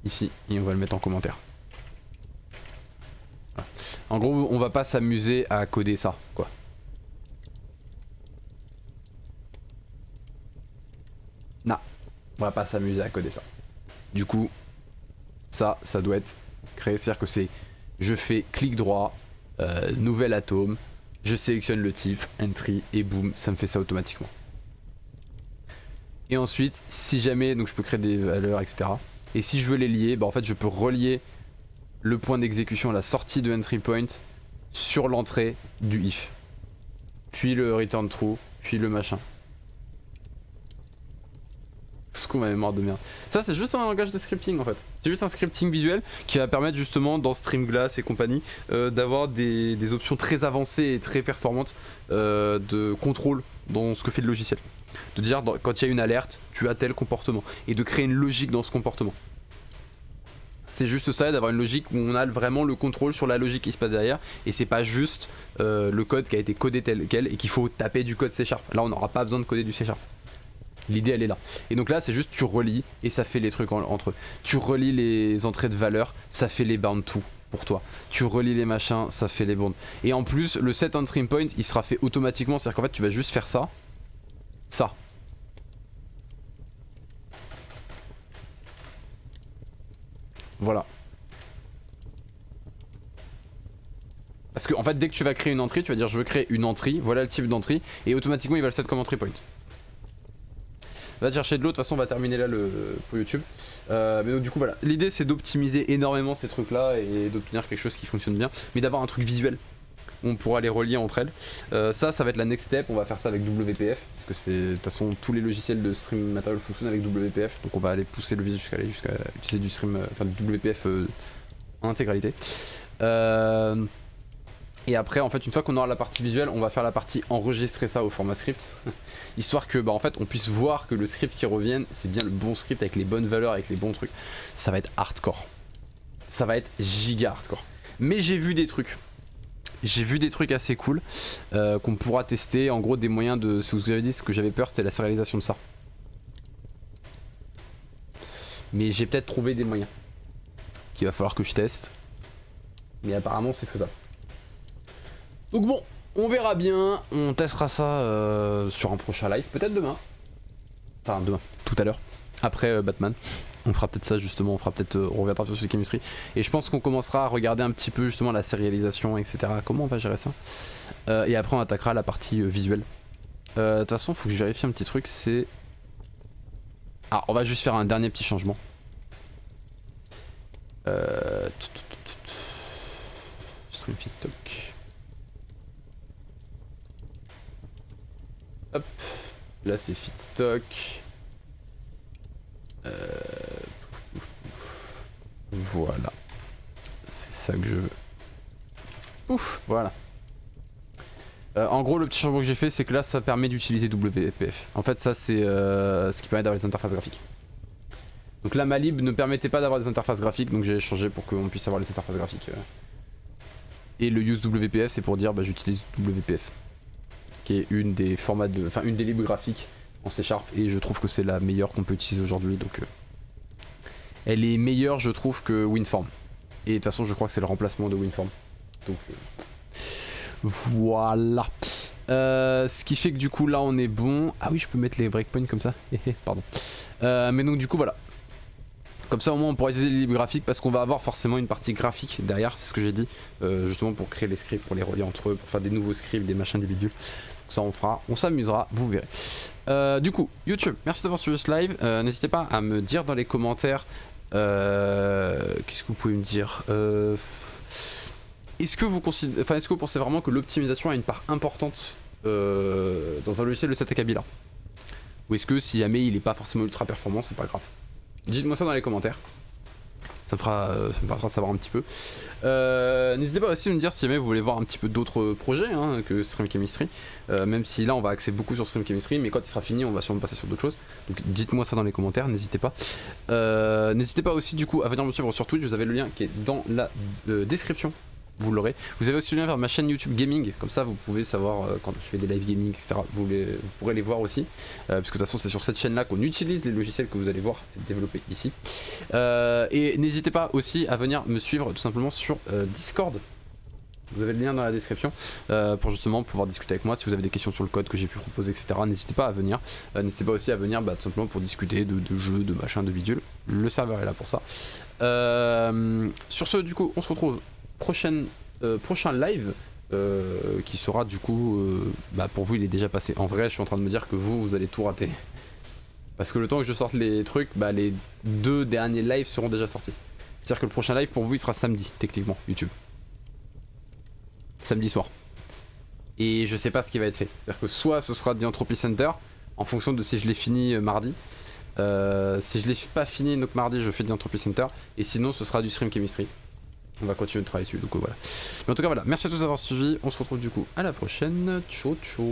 ici et on va le mettre en commentaire. Voilà. En gros, on va pas s'amuser à coder ça, quoi. Non, on va pas s'amuser à coder ça. Du coup, ça doit être créé, c'est-à-dire que c'est, je fais clic droit, nouvel atome, je sélectionne le type, entry et boum, ça me fait ça automatiquement. Et ensuite, si jamais, donc je peux créer des valeurs, etc. Et si je veux les lier, bah en fait je peux relier le point d'exécution à la sortie de entry point sur l'entrée du if. Puis le return true, puis le machin. Ce qu'on m'avait marre de merde. Ça c'est juste un langage de scripting en fait. C'est juste un scripting visuel qui va permettre justement dans Streamglass et compagnie d'avoir des options très avancées et très performantes de contrôle dans ce que fait le logiciel. De dire quand il y a une alerte, tu as tel comportement. Et de créer une logique dans ce comportement. C'est juste ça, d'avoir une logique où on a vraiment le contrôle sur la logique qui se passe derrière. Et c'est pas juste le code qui a été codé tel quel et qu'il faut taper du code C#. Là on n'aura pas besoin de coder du C#. L'idée elle est là. Et donc là c'est juste tu relis et ça fait les trucs entre eux. Tu relis les entrées de valeur, ça fait les bound to pour toi. Tu relis les machins, ça fait les bounds. Et en plus le set on stream point il sera fait automatiquement. C'est à dire qu'en fait tu vas juste faire ça. Ça. Voilà. Parce que en fait dès que tu vas créer une entrée, tu vas dire je veux créer une entrée, voilà le type d'entrée, et automatiquement il va le set comme entry point. Va chercher de l'eau, de toute façon on va terminer là pour YouTube. Mais donc du coup voilà, l'idée c'est d'optimiser énormément ces trucs là et d'obtenir quelque chose qui fonctionne bien, mais d'avoir un truc visuel. On pourra les relier entre elles. Ça va être la next step, on va faire ça avec WPF, parce que c'est de toute façon tous les logiciels de stream material fonctionnent avec WPF, donc on va aller pousser le vis jusqu'à utiliser du stream, enfin du WPF en intégralité. Et après en fait une fois qu'on aura la partie visuelle, on va faire la partie enregistrer ça au format script. Histoire que bah en fait on puisse voir que le script qui revienne c'est bien le bon script avec les bonnes valeurs, avec les bons trucs. Ça va être hardcore. Ça va être giga hardcore. Mais j'ai vu des trucs. J'ai vu des trucs assez cool qu'on pourra tester. En gros des moyens de... Si vous avez dit ce que j'avais peur c'était la sérialisation de ça. Mais j'ai peut-être trouvé des moyens qu'il va falloir que je teste. Mais apparemment c'est faisable. Donc bon, on verra bien, on testera ça sur un prochain live, peut-être demain. Enfin demain, tout à l'heure, après Batman. On fera peut-être ça justement, on reviendra sur Chemistry. Et je pense qu'on commencera à regarder un petit peu justement la sérialisation, etc. Comment on va gérer ça. Et après on attaquera la partie visuelle. De toute façon, il faut que je vérifie un petit truc, c'est... Ah, on va juste faire un dernier petit changement. Stream feed stock. Hop, là c'est feedstock. Voilà, c'est ça que je veux. Ouf, voilà. En gros, le petit changement que j'ai fait, c'est que là, ça permet d'utiliser WPF. En fait, ça, c'est ce qui permet d'avoir les interfaces graphiques. Donc là, ma lib ne permettait pas d'avoir des interfaces graphiques, donc j'ai changé pour qu'on puisse avoir les interfaces graphiques. Et le use WPF, c'est pour dire, bah, j'utilise WPF, qui est une des formats de, enfin, une des libres graphiques en C#, et je trouve que c'est la meilleure qu'on peut utiliser aujourd'hui. Donc, elle est meilleure, je trouve, que WinForm. Et de toute façon, je crois que c'est le remplacement de WinForm. Donc voilà. Ce qui fait que du coup là on est bon. Ah oui, je peux mettre les breakpoints comme ça. Pardon. Mais donc du coup voilà. Comme ça au moins on pourra utiliser les libres graphiques parce qu'on va avoir forcément une partie graphique derrière, c'est ce que j'ai dit. Justement pour créer les scripts, pour les relier entre eux, pour faire des nouveaux scripts, des machins, des bidules. Donc ça on fera, on s'amusera, vous verrez. Du coup, YouTube, merci d'avoir suivi ce live. N'hésitez pas à me dire dans les commentaires. Qu'est-ce que vous pouvez me dire est-ce que vous pensez vraiment que l'optimisation a une part importante dans un logiciel de cet acabit là? Ou est-ce que si jamais il est pas forcément ultra performant, c'est pas grave? Dites-moi ça dans les commentaires. Ça me fera savoir un petit peu. N'hésitez pas aussi à me dire si jamais vous voulez voir un petit peu d'autres projets que Stream Chemistry. Même si là on va axer beaucoup sur Stream Chemistry, mais quand il sera fini on va sûrement passer sur d'autres choses. Donc dites-moi ça dans les commentaires, n'hésitez pas. N'hésitez pas aussi du coup à venir me suivre sur Twitch, vous avez le lien qui est dans la description. Vous l'aurez. Vous avez aussi le lien vers ma chaîne YouTube Gaming, comme ça vous pouvez savoir quand je fais des live gaming, etc. Vous pourrez les voir aussi, puisque de toute façon c'est sur cette chaîne là qu'on utilise les logiciels que vous allez voir développer ici. Et n'hésitez pas aussi à venir me suivre tout simplement sur Discord. Vous avez le lien dans la description pour justement pouvoir discuter avec moi. Si vous avez des questions sur le code que j'ai pu proposer, etc. N'hésitez pas à venir. N'hésitez pas aussi à venir tout simplement pour discuter de jeux, de machins, de bidules. Le serveur est là pour ça. Sur ce, du coup, on se retrouve prochain live qui sera du coup pour vous il est déjà passé. En vrai je suis en train de me dire que vous allez tout rater parce que le temps que je sorte les trucs, les 2 derniers lives seront déjà sortis. C'est à dire que le prochain live pour vous il sera samedi techniquement, YouTube, samedi soir, et je sais pas ce qui va être fait. C'est à dire que soit ce sera The Entropy Center en fonction de si je l'ai fini mardi, si je l'ai pas fini donc mardi je fais The Entropy Center, et sinon ce sera du Stream Chemistry. On va continuer de travailler dessus, donc voilà. Mais en tout cas voilà, merci à tous d'avoir suivi, on se retrouve du coup à la prochaine, ciao ciao.